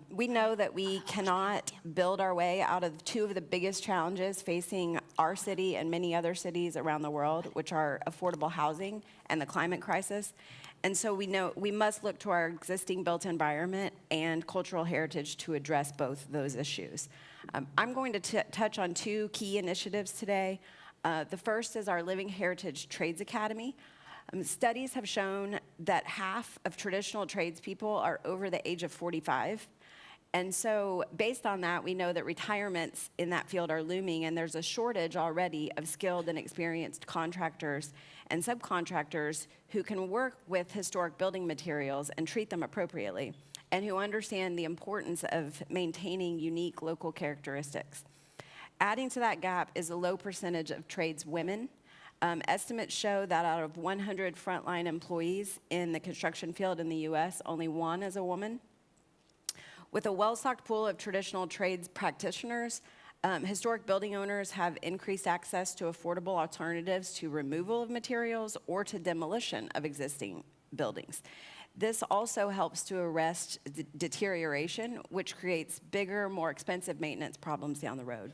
We know that we cannot build our way out of two of the biggest challenges facing our city and many other cities around the world, which are affordable housing and the climate crisis. And so we know we must look to our existing built environment and cultural heritage to address both of those issues. I'm going to touch on two key initiatives today. The first is our Living Heritage Trades Academy. Studies have shown that half of traditional tradespeople are over the age of 45. And so based on that, we know that retirements in that field are looming, and there's a shortage already of skilled and experienced contractors and subcontractors who can work with historic building materials and treat them appropriately, and who understand the importance of maintaining unique local characteristics. Adding to that gap is a low percentage of trades women. Estimates show that out of 100 frontline employees in the construction field in the US, only one is a woman. With a well-stocked pool of traditional trades practitioners, historic building owners have increased access to affordable alternatives to removal of materials or to demolition of existing buildings. This also helps to arrest deterioration, which creates bigger, more expensive maintenance problems down the road.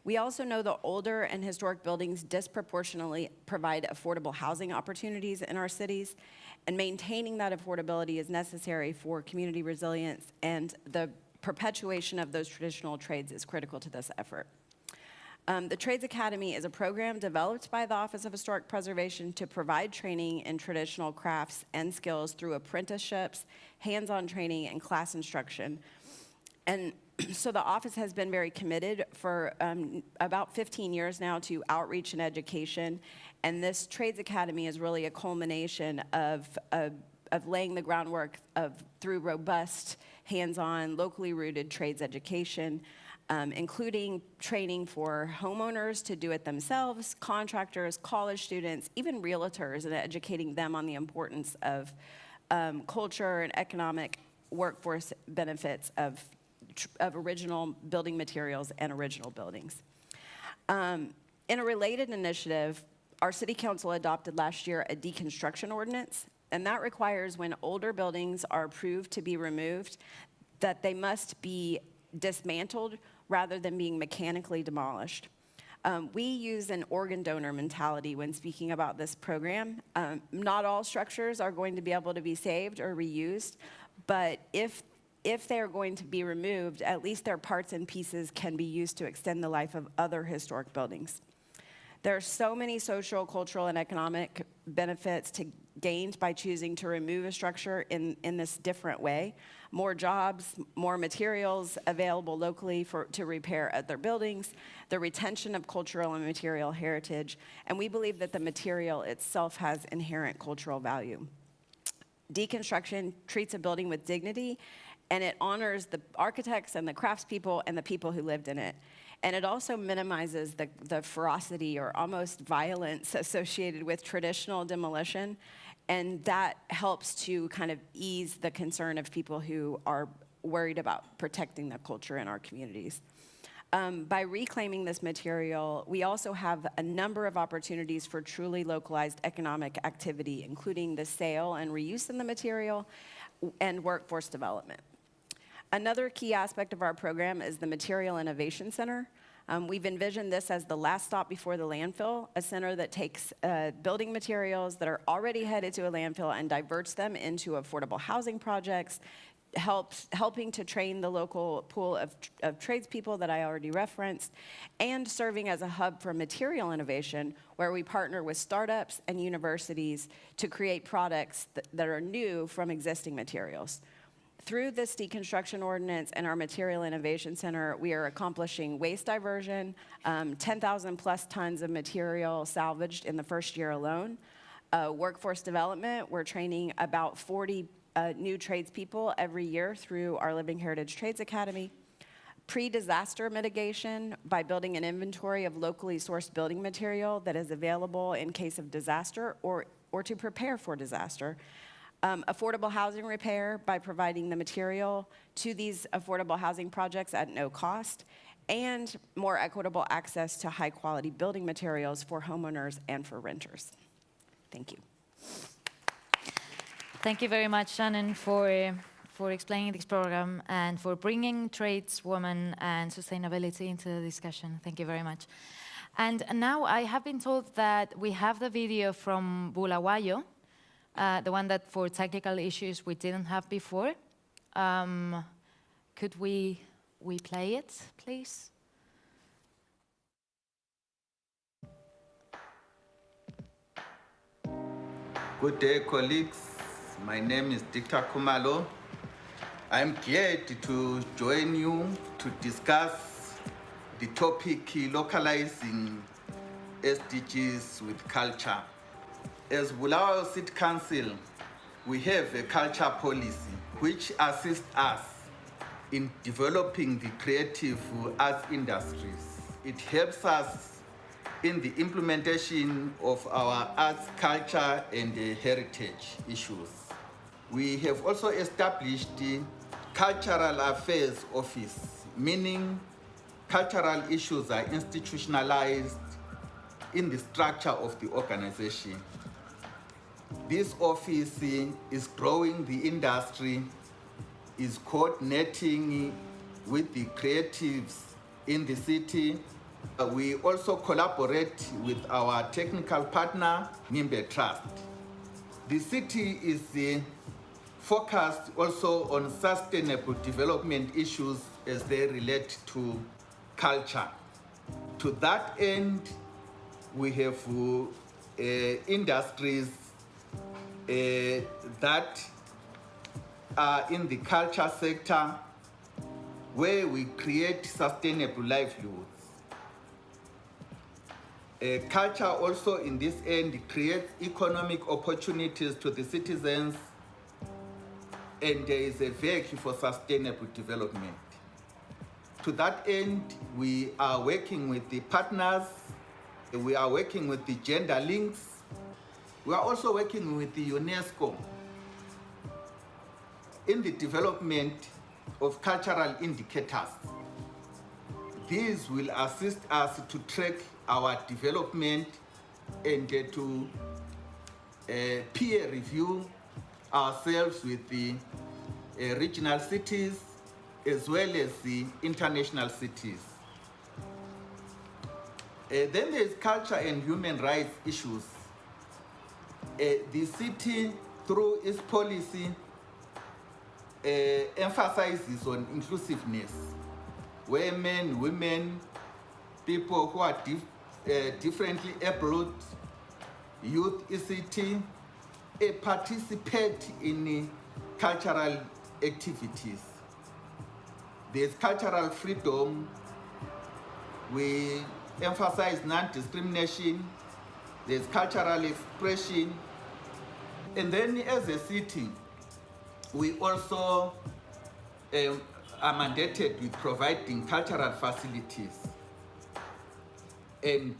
We also know that older and historic buildings disproportionately provide affordable housing opportunities in our cities, and maintaining that affordability is necessary for community resilience, and the perpetuation of those traditional trades is critical to this effort. The Trades Academy is a program developed by the Office of Historic Preservation to provide training in traditional crafts and skills through apprenticeships, hands-on training, and class instruction. And so the office has been very committed for about 15 years now to outreach and education, and this Trades Academy is really a culmination of laying the groundwork through robust, hands-on, locally rooted trades education, including training for homeowners to do it themselves, contractors, college students, even realtors, and educating them on the importance of culture and economic workforce benefits of original building materials and original buildings. In a related initiative, our city council adopted last year a deconstruction ordinance, and that requires when older buildings are approved to be removed, that they must be dismantled rather than being mechanically demolished. We use an organ donor mentality when speaking about this program. Not all structures are going to be able to be saved or reused, but if they're going to be removed, at least their parts and pieces can be used to extend the life of other historic buildings. There are so many social, cultural, and economic benefits gained by choosing to remove a structure in this different way. More jobs, more materials available locally to repair other buildings, the retention of cultural and material heritage, and we believe that the material itself has inherent cultural value. Deconstruction treats a building with dignity, and it honors the architects and the craftspeople and the people who lived in it. And it also minimizes the ferocity or almost violence associated with traditional demolition, and that helps to kind of ease the concern of people who are worried about protecting the culture in our communities. By reclaiming this material, we also have a number of opportunities for truly localized economic activity, including the sale and reuse of the material and workforce development. Another key aspect of our program is the Material Innovation Center. We've envisioned this as the last stop before the landfill, a center that takes building materials that are already headed to a landfill and diverts them into affordable housing projects, helping to train the local pool of tradespeople that I already referenced, and serving as a hub for material innovation, where we partner with startups and universities to create products that are new from existing materials. Through this deconstruction ordinance and our Material Innovation Center, we are accomplishing waste diversion, 10,000 plus tons of material salvaged in the first year alone. Workforce development, we're training about 40 new tradespeople every year through our Living Heritage Trades Academy. Pre-disaster mitigation by building an inventory of locally sourced building material that is available in case of disaster or to prepare for disaster. Affordable housing repair by providing the material to these affordable housing projects at no cost, and more equitable access to high quality building materials for homeowners and for renters. Thank you. Thank you very much, Shannon, for explaining this program and for bringing tradeswomen and sustainability into the discussion. Thank you very much. And now I have been told that we have the video from Bulawayo, the one that for technical issues we didn't have before. Could we play it, please? Good day, colleagues. My name is Dr. Kumalo. I'm glad to join you to discuss the topic localizing SDGs with culture. As Bulawayo City Council, we have a culture policy which assists us in developing the creative arts industries. It helps us in the implementation of our arts, culture, and heritage issues. We have also established the Cultural Affairs Office, meaning cultural issues are institutionalized in the structure of the organization. This office is growing the industry, is coordinating with the creatives in the city. We also collaborate with our technical partner, Nimbe Trust. The city is focused also on sustainable development issues as they relate to culture. To that end, we have industries that are in the culture sector where we create sustainable livelihoods. Culture also in this end creates economic opportunities to the citizens, and there is a vehicle for sustainable development. To that end, we are working with the partners, we are working with the gender links, we are also working with the UNESCO in the development of cultural indicators. These will assist us to track our development and to peer review ourselves with the regional cities as well as the international cities. Then there's culture and human rights issues. The city, through its policy, emphasizes on inclusiveness, where men, women, people who are differently abled, youth, ECT, participate in cultural activities. There's cultural freedom. We emphasize non-discrimination. There's cultural expression. And then as a city, we also are mandated with providing cultural facilities and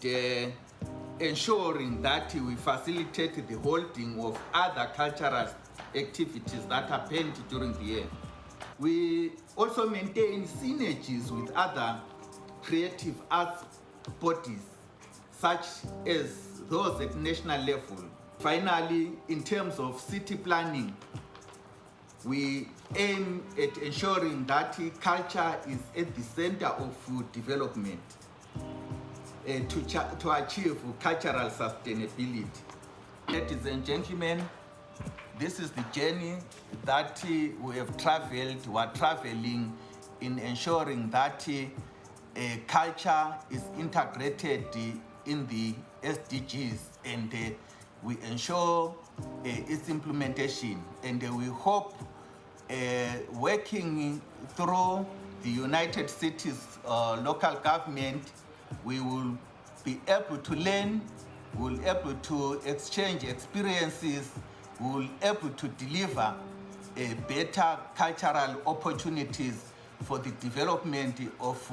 ensuring that we facilitate the holding of other cultural activities that happened during the year. We also maintain synergies with other creative arts bodies, such as those at national level. Finally, in terms of city planning, we aim at ensuring that culture is at the center of development to achieve cultural sustainability. Ladies and gentlemen, this is the journey that we have traveled, we are traveling in ensuring that culture is integrated in the SDGs, and we ensure its implementation. And we hope, working through the United Cities local government, we will be able to learn, we will be able to exchange experiences, we will be able to deliver better cultural opportunities for the development of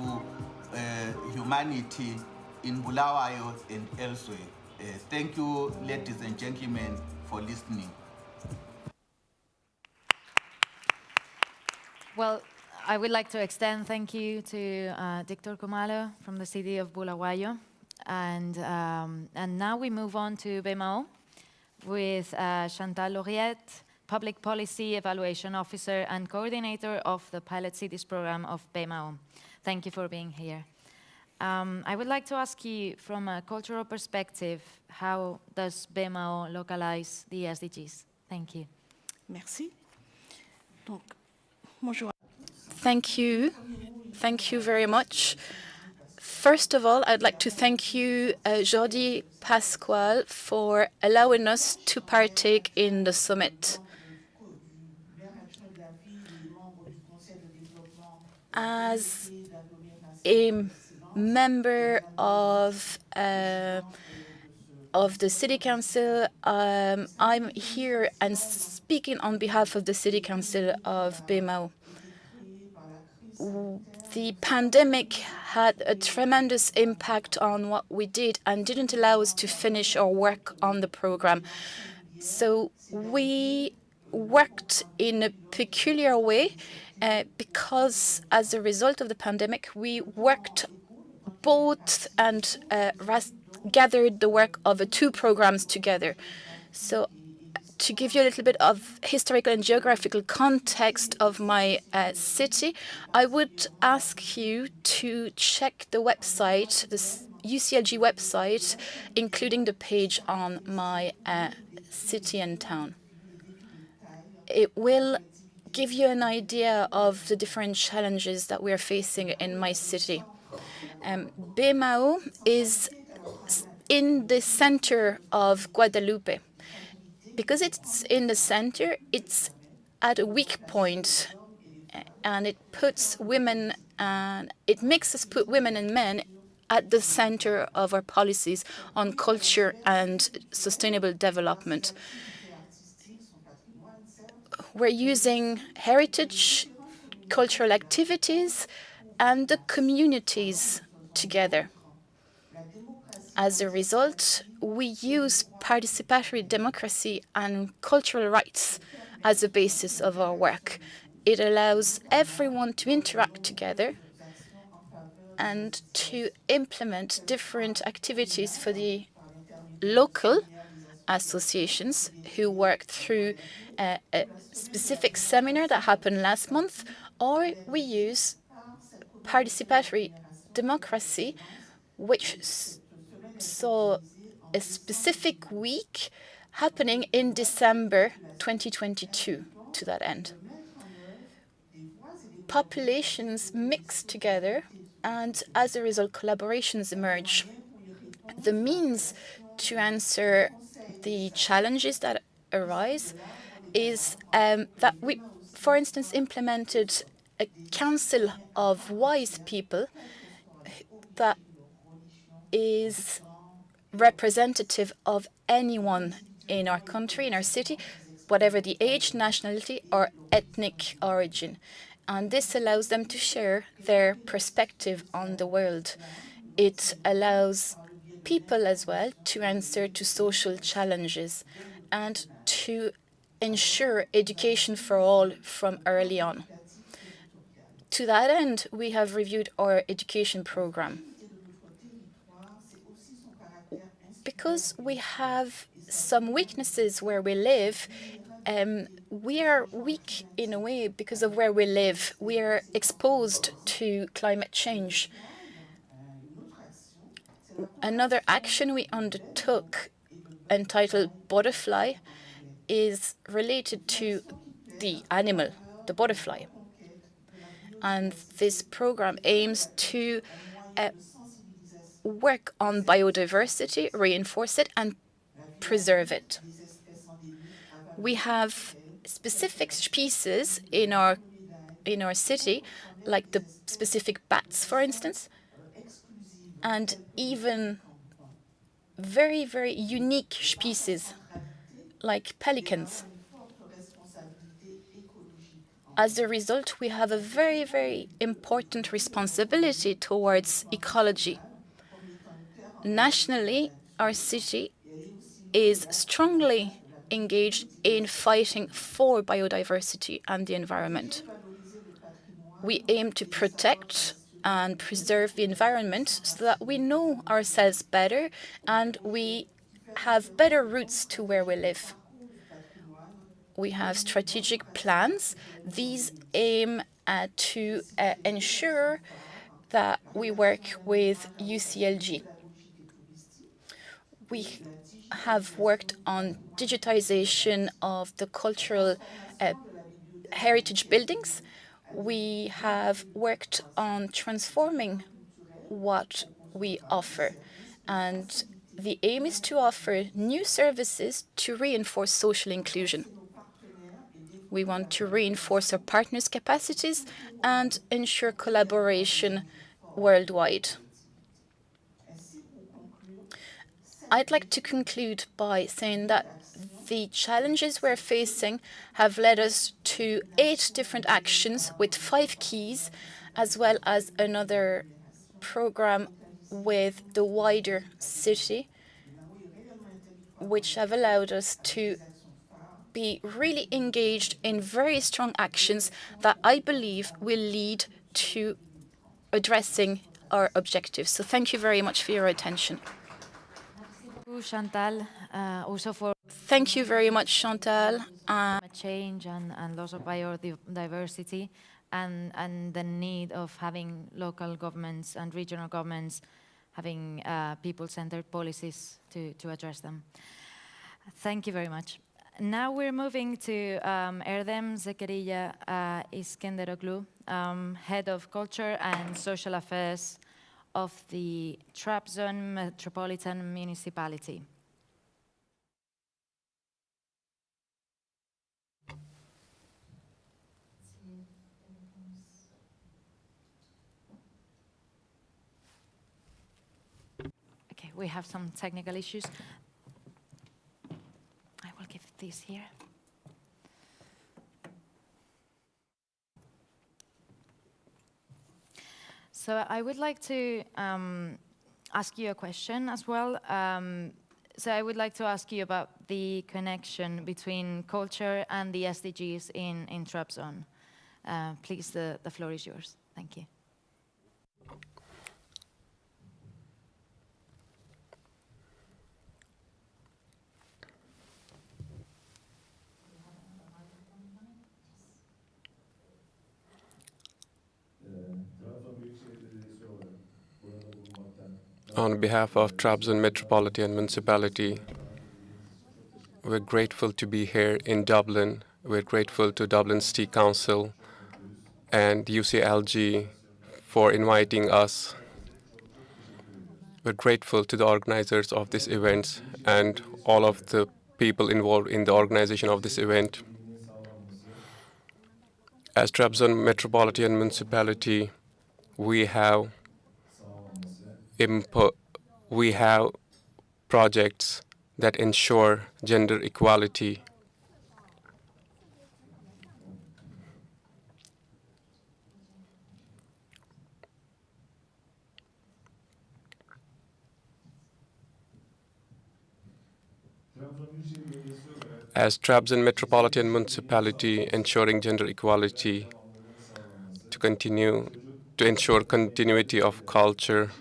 humanity in Bulawayo and elsewhere. Thank you, ladies and gentlemen, for listening. Well, I would like to extend thank you to Dr. Kumalo from the city of Bulawayo. And now we move on to BMO with Chantal Lauriette, Public Policy Evaluation Officer and Coordinator of the Pilot Cities Program of BMO. Thank you for being here. I would like to ask you, from a cultural perspective, how does BMO localize the SDGs? Thank you. Merci. Donc, bonjour. Thank you. Thank you very much. First of all, I'd like to thank you, Jordi Pasquale, for allowing us to partake in the summit. As a member of the City Council, I'm here and speaking on behalf of the City Council of BMO. The pandemic had a tremendous impact on what we did and didn't allow us to finish our work on the program. So we worked in a peculiar way because as a result of the pandemic, we worked both and gathered the work of the two programs together. So to give you a little bit of historical and geographical context of my city, I would ask you to check the website, the UCLG website, including the page on my city and town. It will give you an idea of the different challenges that we are facing in my city. BMO is in the center of Guadalupe. Because it's in the center, it's at a weak point, and it puts women and it makes us put women and men at the center of our policies on culture and sustainable development. We're using heritage, cultural activities, and the communities together. As a result, we use participatory democracy and cultural rights as a basis of our work. It allows everyone to interact together and to implement different activities for the local associations who work through a specific seminar that happened last month, or we use participatory democracy, which saw a specific week happening in December 2022 to that end. Populations mix together, and as a result, collaborations emerge. The means to answer the challenges that arise is that we, for instance, implemented a council of wise people that is representative of anyone in our country, in our city, whatever the age, nationality, or ethnic origin. And this allows them to share their perspective on the world. It allows people as well to answer to social challenges and to ensure education for all from early on. To that end, we have reviewed our education program. Because we have some weaknesses where we live, we are weak in a way because of where we live. We are exposed to climate change. Another action we undertook, entitled Butterfly, is related to the animal, the butterfly. And this program aims to work on biodiversity, reinforce it, and preserve it. We have specific species in our city, like the specific bats, for instance, and even very, very unique species like pelicans. As a result, we have a very, very important responsibility towards ecology. Nationally, our city is strongly engaged in fighting for biodiversity and the environment. We aim to protect and preserve the environment so that we know ourselves better and we have better routes to where we live. We have strategic plans. These aim to ensure that we work with UCLG. We have worked on digitization of the cultural heritage buildings. We have worked on transforming what we offer, and the aim is to offer new services to reinforce social inclusion. We want to reinforce our partners' capacities and ensure collaboration worldwide. I'd like to conclude by saying that the challenges we're facing have led us to 8 different actions with 5 keys, as well as another program with the wider city, which have allowed us to be really engaged in very strong actions that I believe will lead to addressing our objectives. So thank you very much for your attention. Chantal, also for Thank you very much, Chantal. change and loss of biodiversity and the need of having local governments and regional governments having people-centered policies to address them. Thank you very much. Now we're moving to Erdem Zekeriya Iskenderoglu, Head of Culture and Social Affairs of the Trabzon Metropolitan Municipality. Okay, we have some technical issues. I will give this here. So I would like to ask you a question as well. So I would like to ask you about the connection between culture and the SDGs in Trabzon. Please, the floor is yours. Thank you. On behalf of Trabzon Metropolitan Municipality, we're grateful to be here in Dublin. We're grateful to Dublin City Council and UCLG for inviting us. We're grateful to the organizers of this event and all of the people involved in the organization of this event. As Trabzon Metropolitan Municipality, we have projects that ensure gender equality. As Trabzon Metropolitan Municipality, ensuring gender equality to to ensure continuity of culture,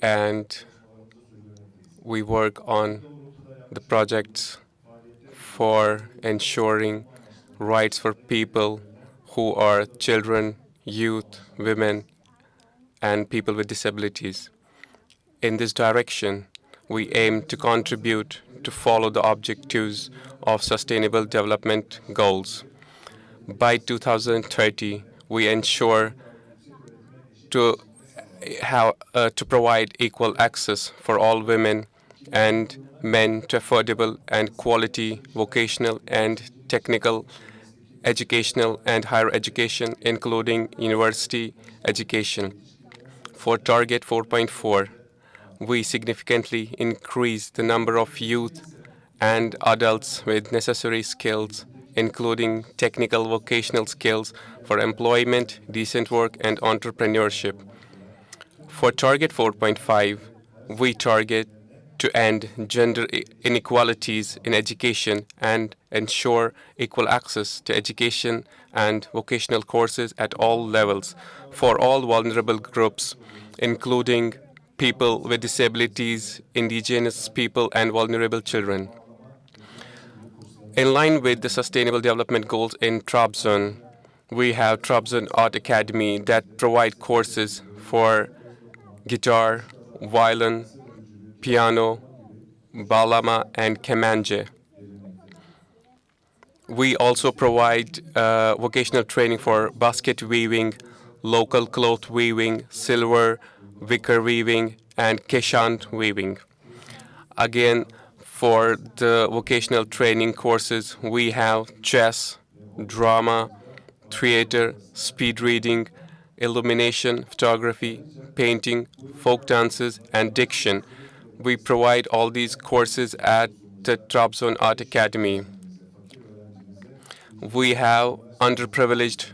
and we work on the projects for ensuring rights for people who are children, youth, women, and people with disabilities. In this direction, we aim to contribute to follow the objectives of Sustainable Development Goals. By 2030, we ensure to provide equal access for all women and men to affordable and quality vocational and technical educational and higher education, including university education. For Target 4.4, we significantly increased the number of youth and adults with necessary skills, including technical vocational skills for employment, decent work, and entrepreneurship. For Target 4.5, we target to end gender inequalities in education and ensure equal access to education and vocational courses at all levels for all vulnerable groups, including people with disabilities, indigenous people, and vulnerable children. In line with the Sustainable Development Goals in Trabzon, we have Trabzon Art Academy that provide courses for guitar, violin, piano, balama, and kemanje. We also provide vocational training for basket weaving, local cloth weaving, silver, wicker weaving, and keshant weaving. Again, for the vocational training courses, we have chess, drama, theater, speed reading, illumination, photography, painting, folk dances, and diction. We provide all these courses at the Trabzon Art Academy. We have underprivileged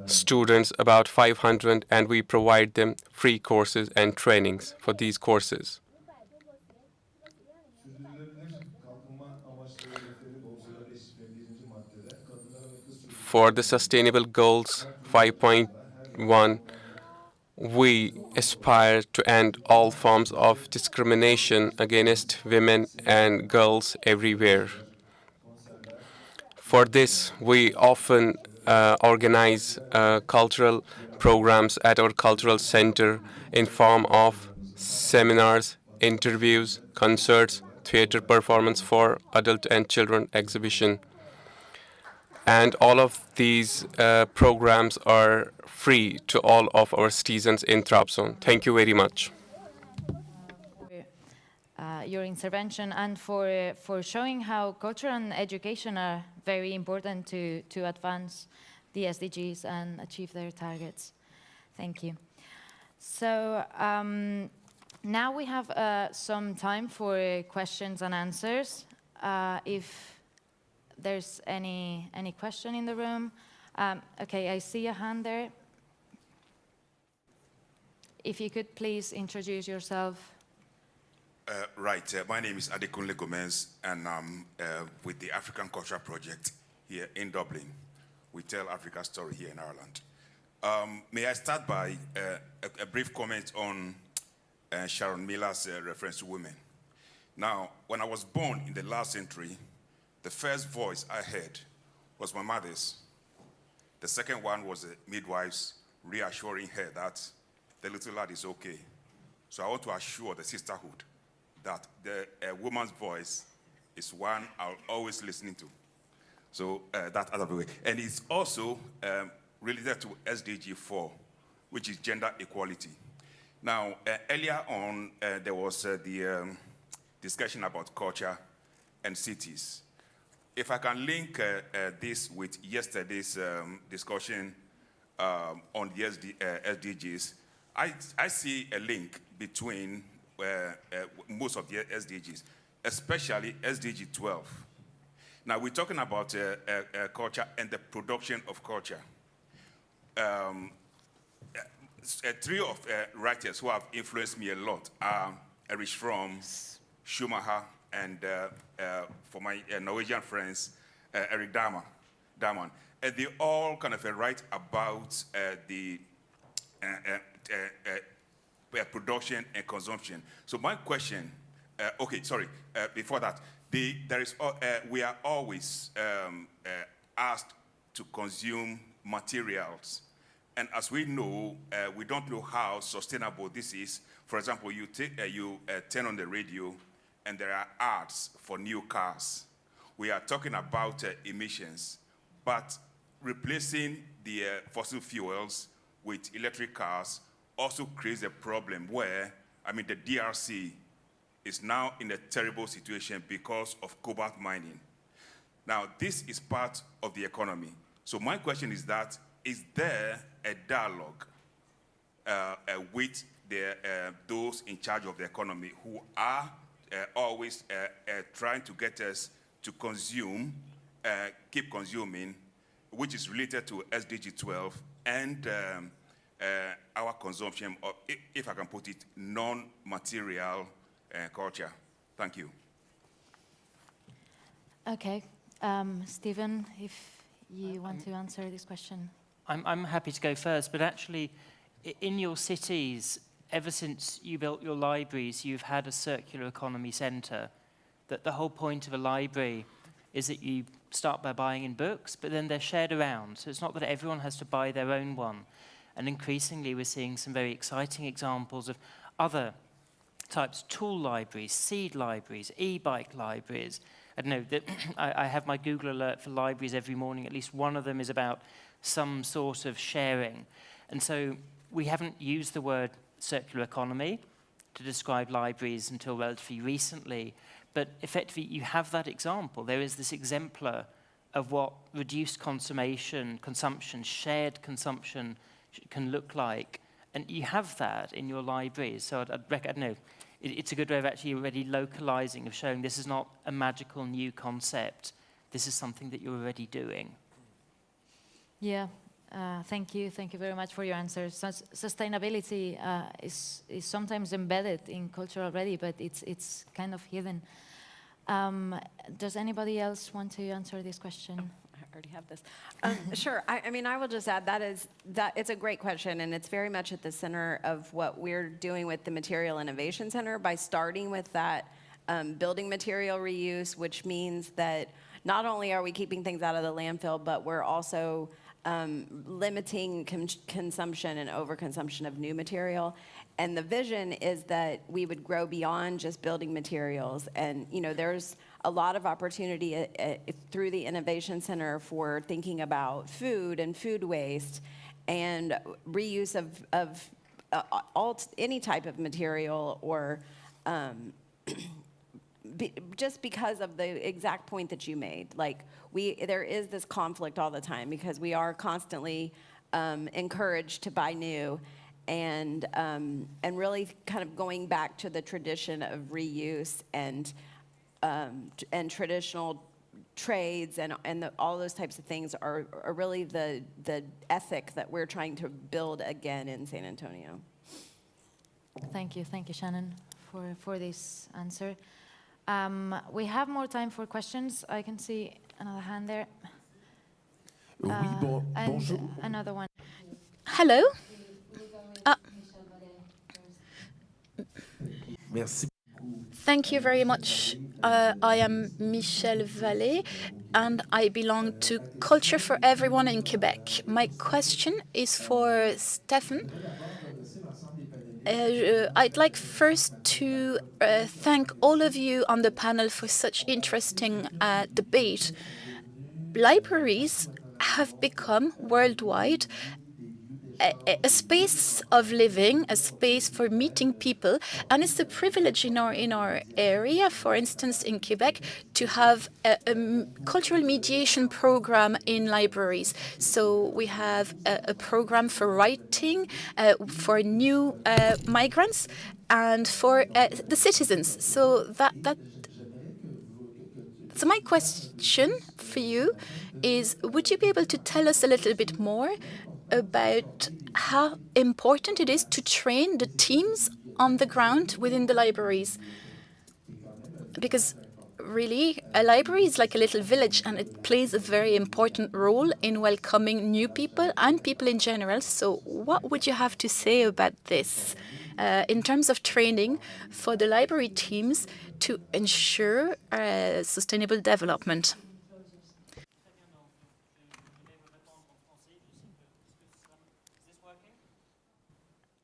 students, about 500, and we provide them free courses and trainings for these courses. For the Sustainable Goals 5.1, we aspire to end all forms of discrimination against women and girls everywhere. For this, we often organize cultural programs at our cultural center in form of seminars, interviews, concerts, theater performance for adult and children exhibition. And all of these programs are free to all of our citizens in Trabzon. Thank you very much. Your intervention and for showing how culture and education are very important to advance the SDGs and achieve their targets. Thank you. So now we have some time for questions and answers. If there's any question in the room. Okay, I see a hand there. If you could please introduce yourself. My name is Adekunle Gomez, and I'm with the African Culture Project here in Dublin. We tell Africa's story here in Ireland. May I start by a brief comment on Sharon Miller's reference to women. Now, when I was born in the last century, the first voice I heard was my mother's. The second one was the midwife's reassuring her that the little lad is okay. So I want to assure the sisterhood that the woman's voice is one I'll always listen to. So that's out of the way. And it's also related to SDG 4, which is gender equality. Now, earlier on, there was the discussion about culture and cities. If I can link this with yesterday's discussion on the SDGs, I see a link between most of the SDGs, especially SDG 12. Now, we're talking about culture and the production of culture. Three of writers who have influenced me a lot are Erich Fromm, Schumacher, and for my Norwegian friends, Erik Dahmer. Diamond. They all kind of write about the production and consumption. So my question, before that, we are always asked to consume materials. And as we know, we don't know how sustainable this is. For example, you turn on the radio and there are ads for new cars. We are talking about emissions, but replacing the fossil fuels with electric cars also creates a problem where, the DRC is now in a terrible situation because of cobalt mining. Now, this is part of the economy. So my question is that, is there a dialogue with those in charge of the economy who are always trying to get us to consume, keep consuming, which is related to SDG 12 and our consumption of, if I can put it, non-material culture? Thank you. Okay. Stephen, if you want to answer this question. I'm happy to go first, but actually, in your cities, ever since you built your libraries, you've had a circular economy centre. That the whole point of a library is that you start by buying in books, but then they're shared around. So it's not that everyone has to buy their own one. And increasingly, we're seeing some very exciting examples of other types, tool libraries, seed libraries, e-bike libraries. I don't know, that I have my Google alert for libraries every morning. At least one of them is about some sort of sharing. And so we haven't used the word circular economy to describe libraries until relatively recently. But effectively, you have that example. There is this exemplar of what reduced consumption, shared consumption can look like. And you have that in your libraries. So I don't know, it's a good way of actually already localizing, of showing this is not a magical new concept. This is something that you're already doing. Yeah, thank you. Thank you very much for your answer. Sustainability is sometimes embedded in culture already, but it's kind of hidden. Does anybody else want to answer this question? I already have this. Sure. I will just add that it's a great question, and it's very much at the center of what we're doing with the Material Innovation Center by starting with that building material reuse, which means that not only are we keeping things out of the landfill, but we're also limiting consumption and overconsumption of new material. And the vision is that we would grow beyond just building materials. And there's a lot of opportunity through the Innovation Center for thinking about food and food waste and reuse of any type of material, or just because of the exact point that you made. There is this conflict all the time because we are constantly encouraged to buy new, and really kind of going back to the tradition of reuse and traditional trades and all those types of things are really the ethic that we're trying to build again in San Antonio. Thank you, Shannon, for this answer. We have more time for questions. I can see another hand there. And another one. Hello. Merci. Thank you very much. I am Michel Vallée, and I belong to Culture for Everyone in Quebec. My question is for Stefan. I'd like first to thank all of you on the panel for such interesting debate. Libraries have become worldwide a space of living, a space for meeting people, and it's a privilege in our area, for instance in Quebec, to have a cultural mediation program in libraries. So we have a program for writing for new migrants and for the citizens. So so my question for you is, would you be able to tell us a little bit more about how important it is to train the teams on the ground within the libraries? Because really, a library is like a little village, and it plays a very important role in welcoming new people and people in general. So what would you have to say about this in terms of training for the library teams to ensure sustainable development?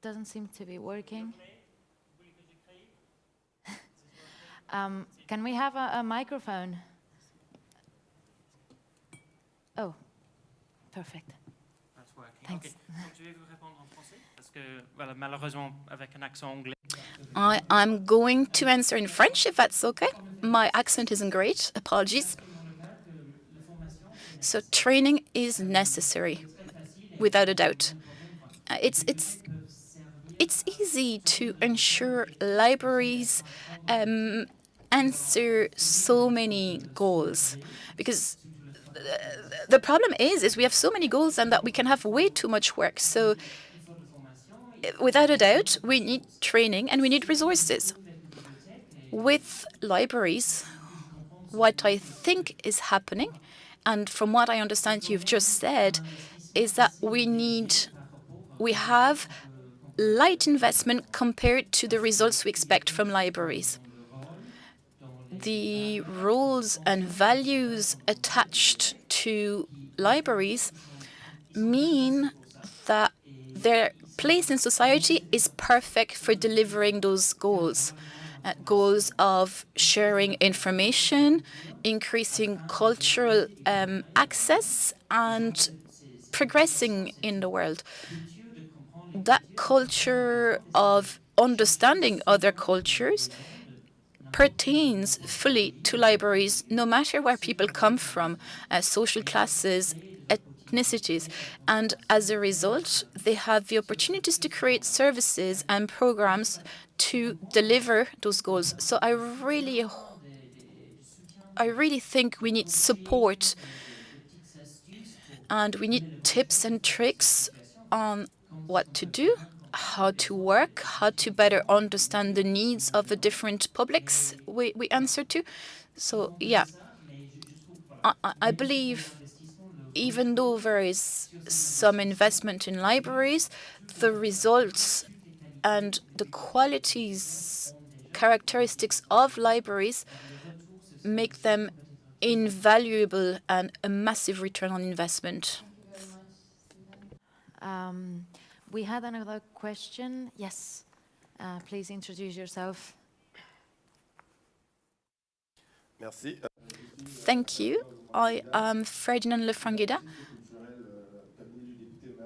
Doesn't seem to be working. Can we have a microphone? Oh, perfect. That's working. Thanks. Okay. Donc, je vais vous répondre en français parce que, voilà, malheureusement, avec un accent anglais. I'm going to answer in French, if that's okay. My accent isn't great. Apologies. So training is necessary, without a doubt. It's easy to ensure libraries answer so many goals, because the problem is we have so many goals and that we can have way too much work. So without a doubt, we need training and we need resources. With libraries, what I think is happening, and from what I understand you've just said, is that we have light investment compared to the results we expect from libraries. The rules and values attached to libraries mean that their place in society is perfect for delivering those goals. Goals of sharing information, increasing cultural access, and progressing in the world. That culture of understanding other cultures pertains fully to libraries, no matter where people come from, social classes, ethnicities. And as a result, they have the opportunities to create services and programs to deliver those goals. So I really think we need support, and we need tips and tricks on what to do, how to work, how to better understand the needs of the different publics we answer to. So yeah, I believe even though there is some investment in libraries, the results and the qualities, characteristics of libraries make them invaluable and a massive return on investment. We had another question. Yes, please introduce yourself. Merci. Thank you. I am Ferdinand Lefrangueda.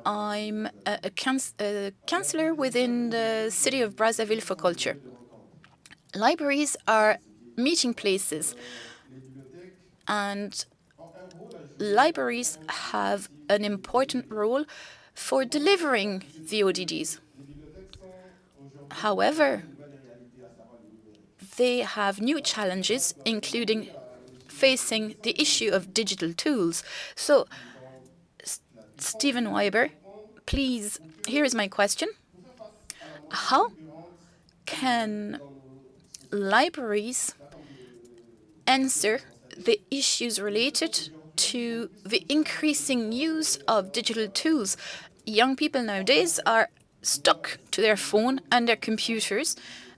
I'm a councillor within the city of Brazzaville for culture. Libraries are meeting places, and libraries have an important role for delivering the ODDs. However, they have new challenges, including facing the issue of digital tools. So, Stephen Weiber, please, here is my question. How can libraries answer the issues related to the increasing use of digital tools? Young people nowadays are stuck to their phone and their computers.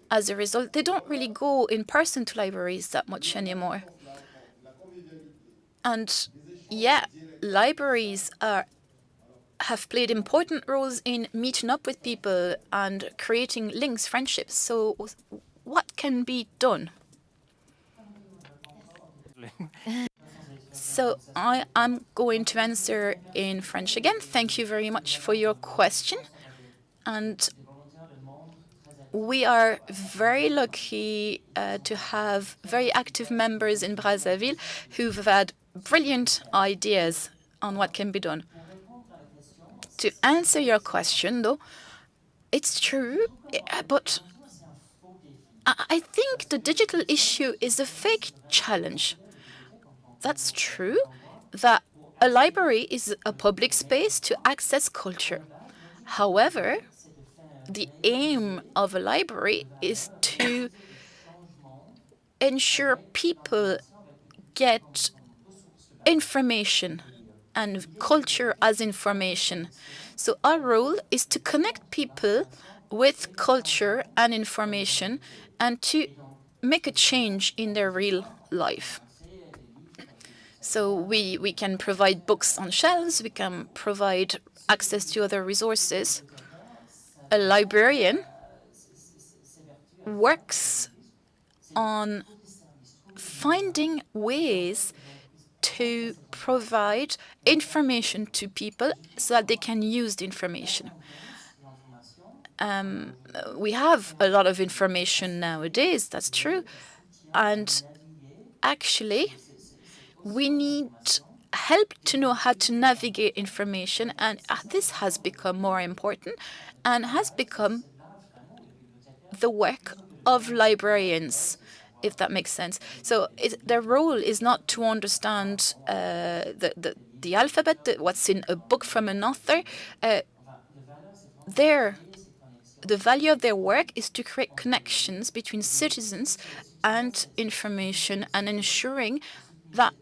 As a result, they don't really go in person to libraries that much anymore. And yeah, libraries have played important roles in meeting up with people and creating links, friendships. So what can be done? So I'm going to answer in French again. Thank you very much for your question. And we are very lucky to have very active members in Brazzaville who've had brilliant ideas on what can be done. To answer your question, though, it's true, but I think the digital issue is a fake challenge. That's true that a library is a public space to access culture. However, the aim of a library is to ensure people get information and culture as information. So our role is to connect people with culture and information and to make a change in their real life. So we can provide books on shelves, we can provide access to other resources. A librarian works on finding ways to provide information to people so that they can use the information. We have a lot of information nowadays, that's true. And actually, we need help to know how to navigate information, and this has become more important and has become the work of librarians, if that makes sense. So their role is not to understand the alphabet, what's in a book from an author. The value of their work is to create connections between citizens and information and ensuring that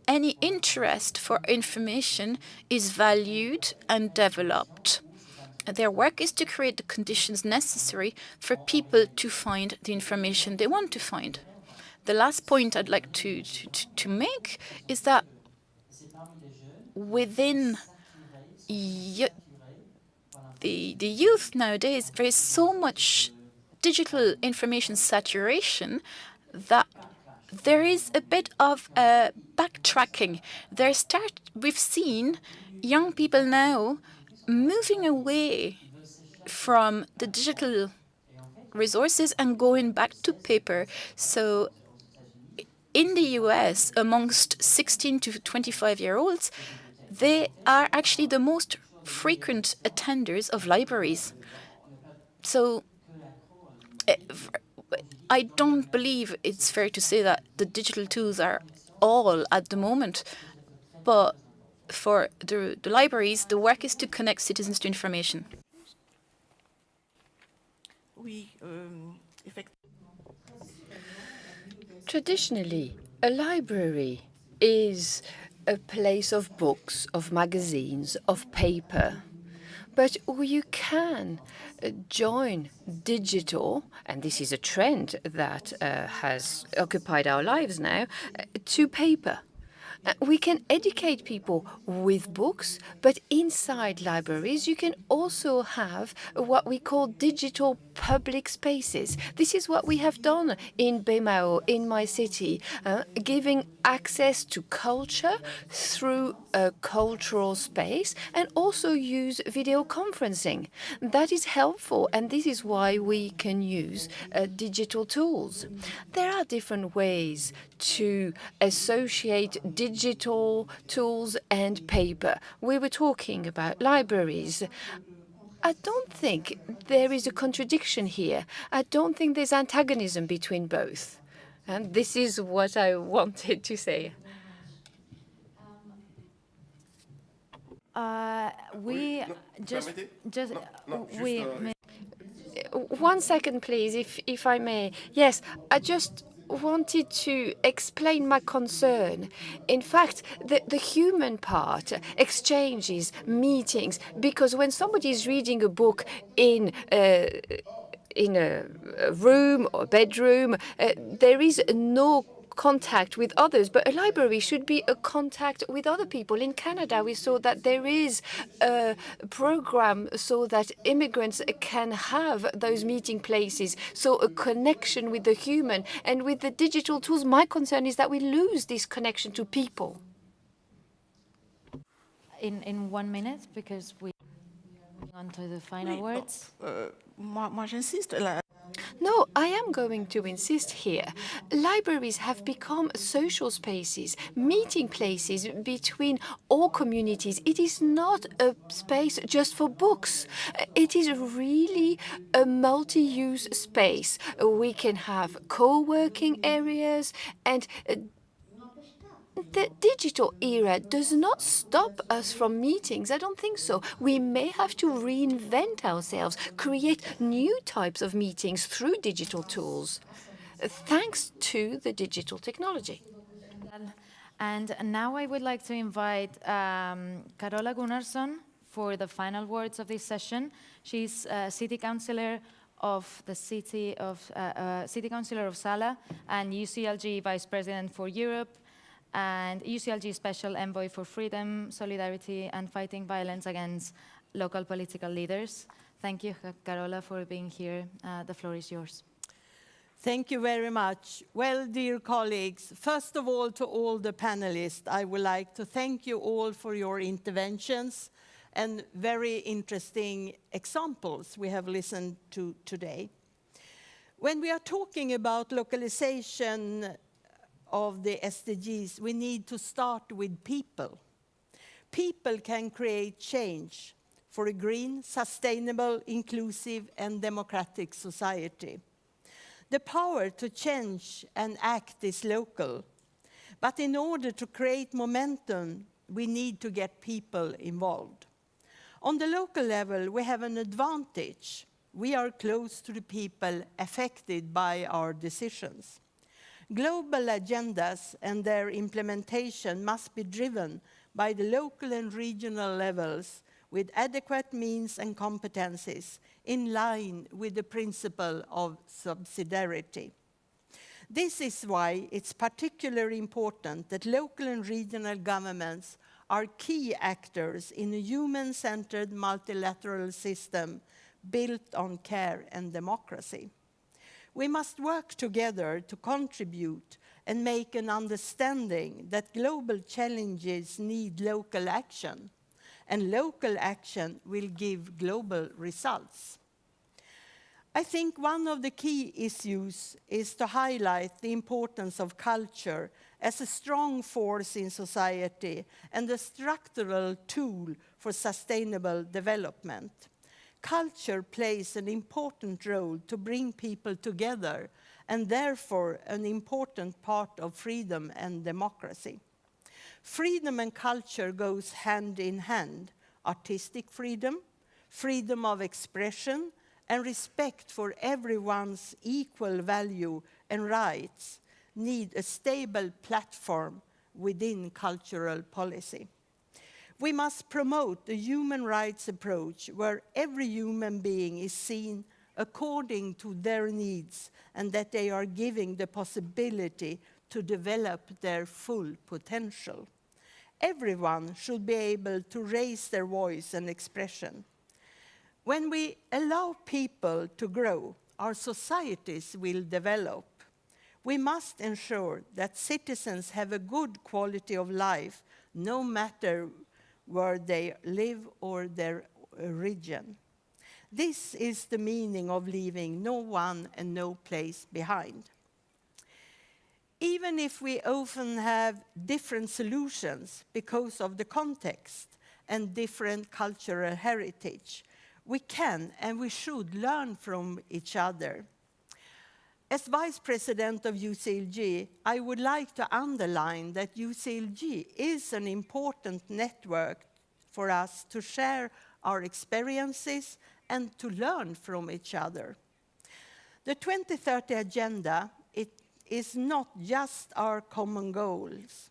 any interest for information is valued and developed. Their work is to create the conditions necessary for people to find the information they want to find. The last point I'd like to make is that within the youth nowadays, there is so much digital information saturation that there is a bit of backtracking. We've seen young people now moving away from the digital resources and going back to paper. So in the US, amongst 16 to 25-year-olds, they are actually the most frequent attenders of libraries. So I don't believe it's fair to say that the digital tools are all at the moment, but for the libraries, the work is to connect citizens to information. Traditionally, a library is a place of books, of magazines, of paper. But you can join digital, and this is a trend that has occupied our lives now, to paper. We can educate people with books, but inside libraries, you can also have what we call digital public spaces. This is what we have done in Bemao, in my city, giving access to culture through a cultural space and also use video conferencing. That is helpful, and this is why we can use digital tools. There are different ways to associate digital tools and paper. We were talking about libraries. I don't think there is a contradiction here. I don't think there's antagonism between both. And this is what I wanted to say. One second, please, if I may. Yes, I just wanted to explain my concern. In fact, the human part, exchanges, meetings, because when somebody is reading a book in a room or bedroom, there is no contact with others, but a library should be a contact with other people. In Canada, we saw that there is a program so that immigrants can have those meeting places, so a connection with the human. And with the digital tools, my concern is that we lose this connection to people. In 1 minute, because we're on to the final words. No, I am going to insist here. Libraries have become social spaces, meeting places between all communities. It is not a space just for books. It is really a multi-use space. We can have co-working areas, and the digital era does not stop us from meetings. I don't think so. We may have to reinvent ourselves, create new types of meetings through digital tools. thanks to the digital technology. And now I would like to invite Carola Gunnarsson for the final words of this session. She's City Councillor of the City Councillor of Sala and UCLG Vice President for Europe and UCLG Special Envoy for Freedom, Solidarity and Fighting Violence Against Local Political Leaders. Thank you, Carola, for being here. The floor is yours. Thank you very much. Well, dear colleagues, first of all, to all the panelists, I would like to thank you all for your interventions and very interesting examples we have listened to today. When we are talking about localization of the SDGs, we need to start with people. People can create change for a green, sustainable, inclusive, and democratic society. The power to change and act is local, but in order to create momentum, we need to get people involved. On the local level, we have an advantage. We are close to the people affected by our decisions. Global agendas and their implementation must be driven by the local and regional levels with adequate means and competencies in line with the principle of subsidiarity. This is why it's particularly important that local and regional governments are key actors in a human-centered multilateral system built on care and democracy. We must work together to contribute and make an understanding that global challenges need local action, and local action will give global results. I think one of the key issues is to highlight the importance of culture as a strong force in society and a structural tool for sustainable development. Culture plays an important role to bring people together and therefore an important part of freedom and democracy. Freedom and culture goes hand in hand. Artistic freedom, freedom of expression, and respect for everyone's equal value and rights need a stable platform within cultural policy. We must promote a human rights approach where every human being is seen according to their needs and that they are given the possibility to develop their full potential. Everyone should be able to raise their voice and expression. When we allow people to grow, our societies will develop. We must ensure that citizens have a good quality of life, no matter where they live or their origin. This is the meaning of leaving no one and no place behind. Even if we often have different solutions because of the context and different cultural heritage, we can and we should learn from each other. As Vice President of UCLG, I would like to underline that UCLG is an important network for us to share our experiences and to learn from each other. The 2030 Agenda, it is not just our common goals.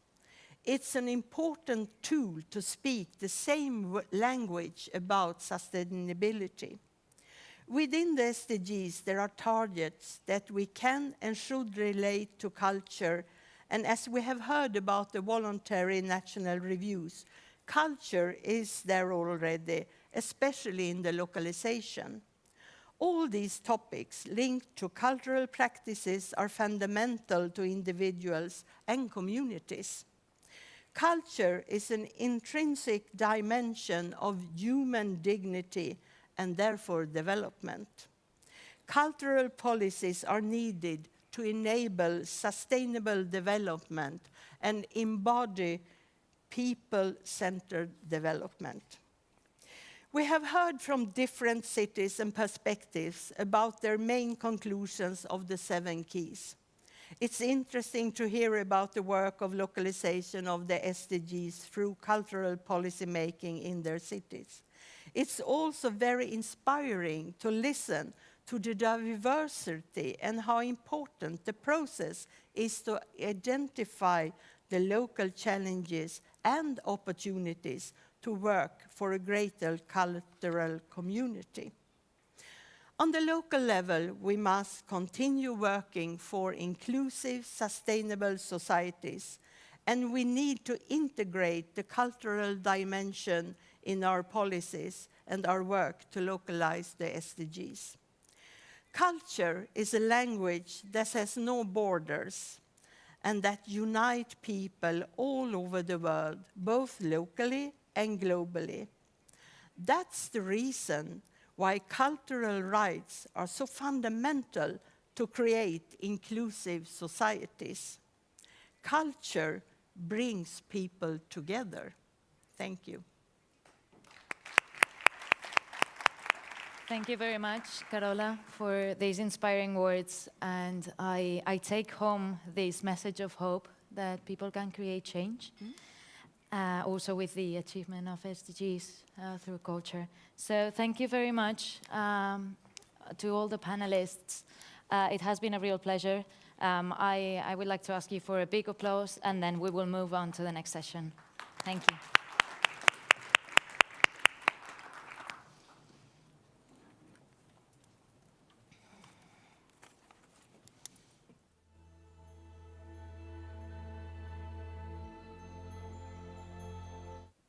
It's an important tool to speak the same language about sustainability. Within the SDGs, there are targets that we can and should relate to culture, and as we have heard about the voluntary national reviews, culture is there already, especially in the localization. All these topics linked to cultural practices are fundamental to individuals and communities. Culture is an intrinsic dimension of human dignity and therefore development. Cultural policies are needed to enable sustainable development and embody people-centered development. We have heard from different cities and perspectives about their main conclusions of the 7 keys. It's interesting to hear about the work of localization of the SDGs through cultural policy making in their cities. It's also very inspiring to listen to the diversity and how important the process is to identify the local challenges and opportunities to work for a greater cultural community. On the local level, we must continue working for inclusive, sustainable societies, and we need to integrate the cultural dimension in our policies and our work to localize the SDGs. Culture is a language that has no borders and that unites people all over the world, both locally and globally. That's the reason why cultural rights are so fundamental to create inclusive societies. Culture brings people together. Thank you. Thank you very much, Carola, for these inspiring words. And I take home this message of hope that people can create change, also with the achievement of SDGs through culture. So thank you very much to all the panelists. It has been a real pleasure. I would like to ask you for a big applause, and then we will move on to the next session. Thank you.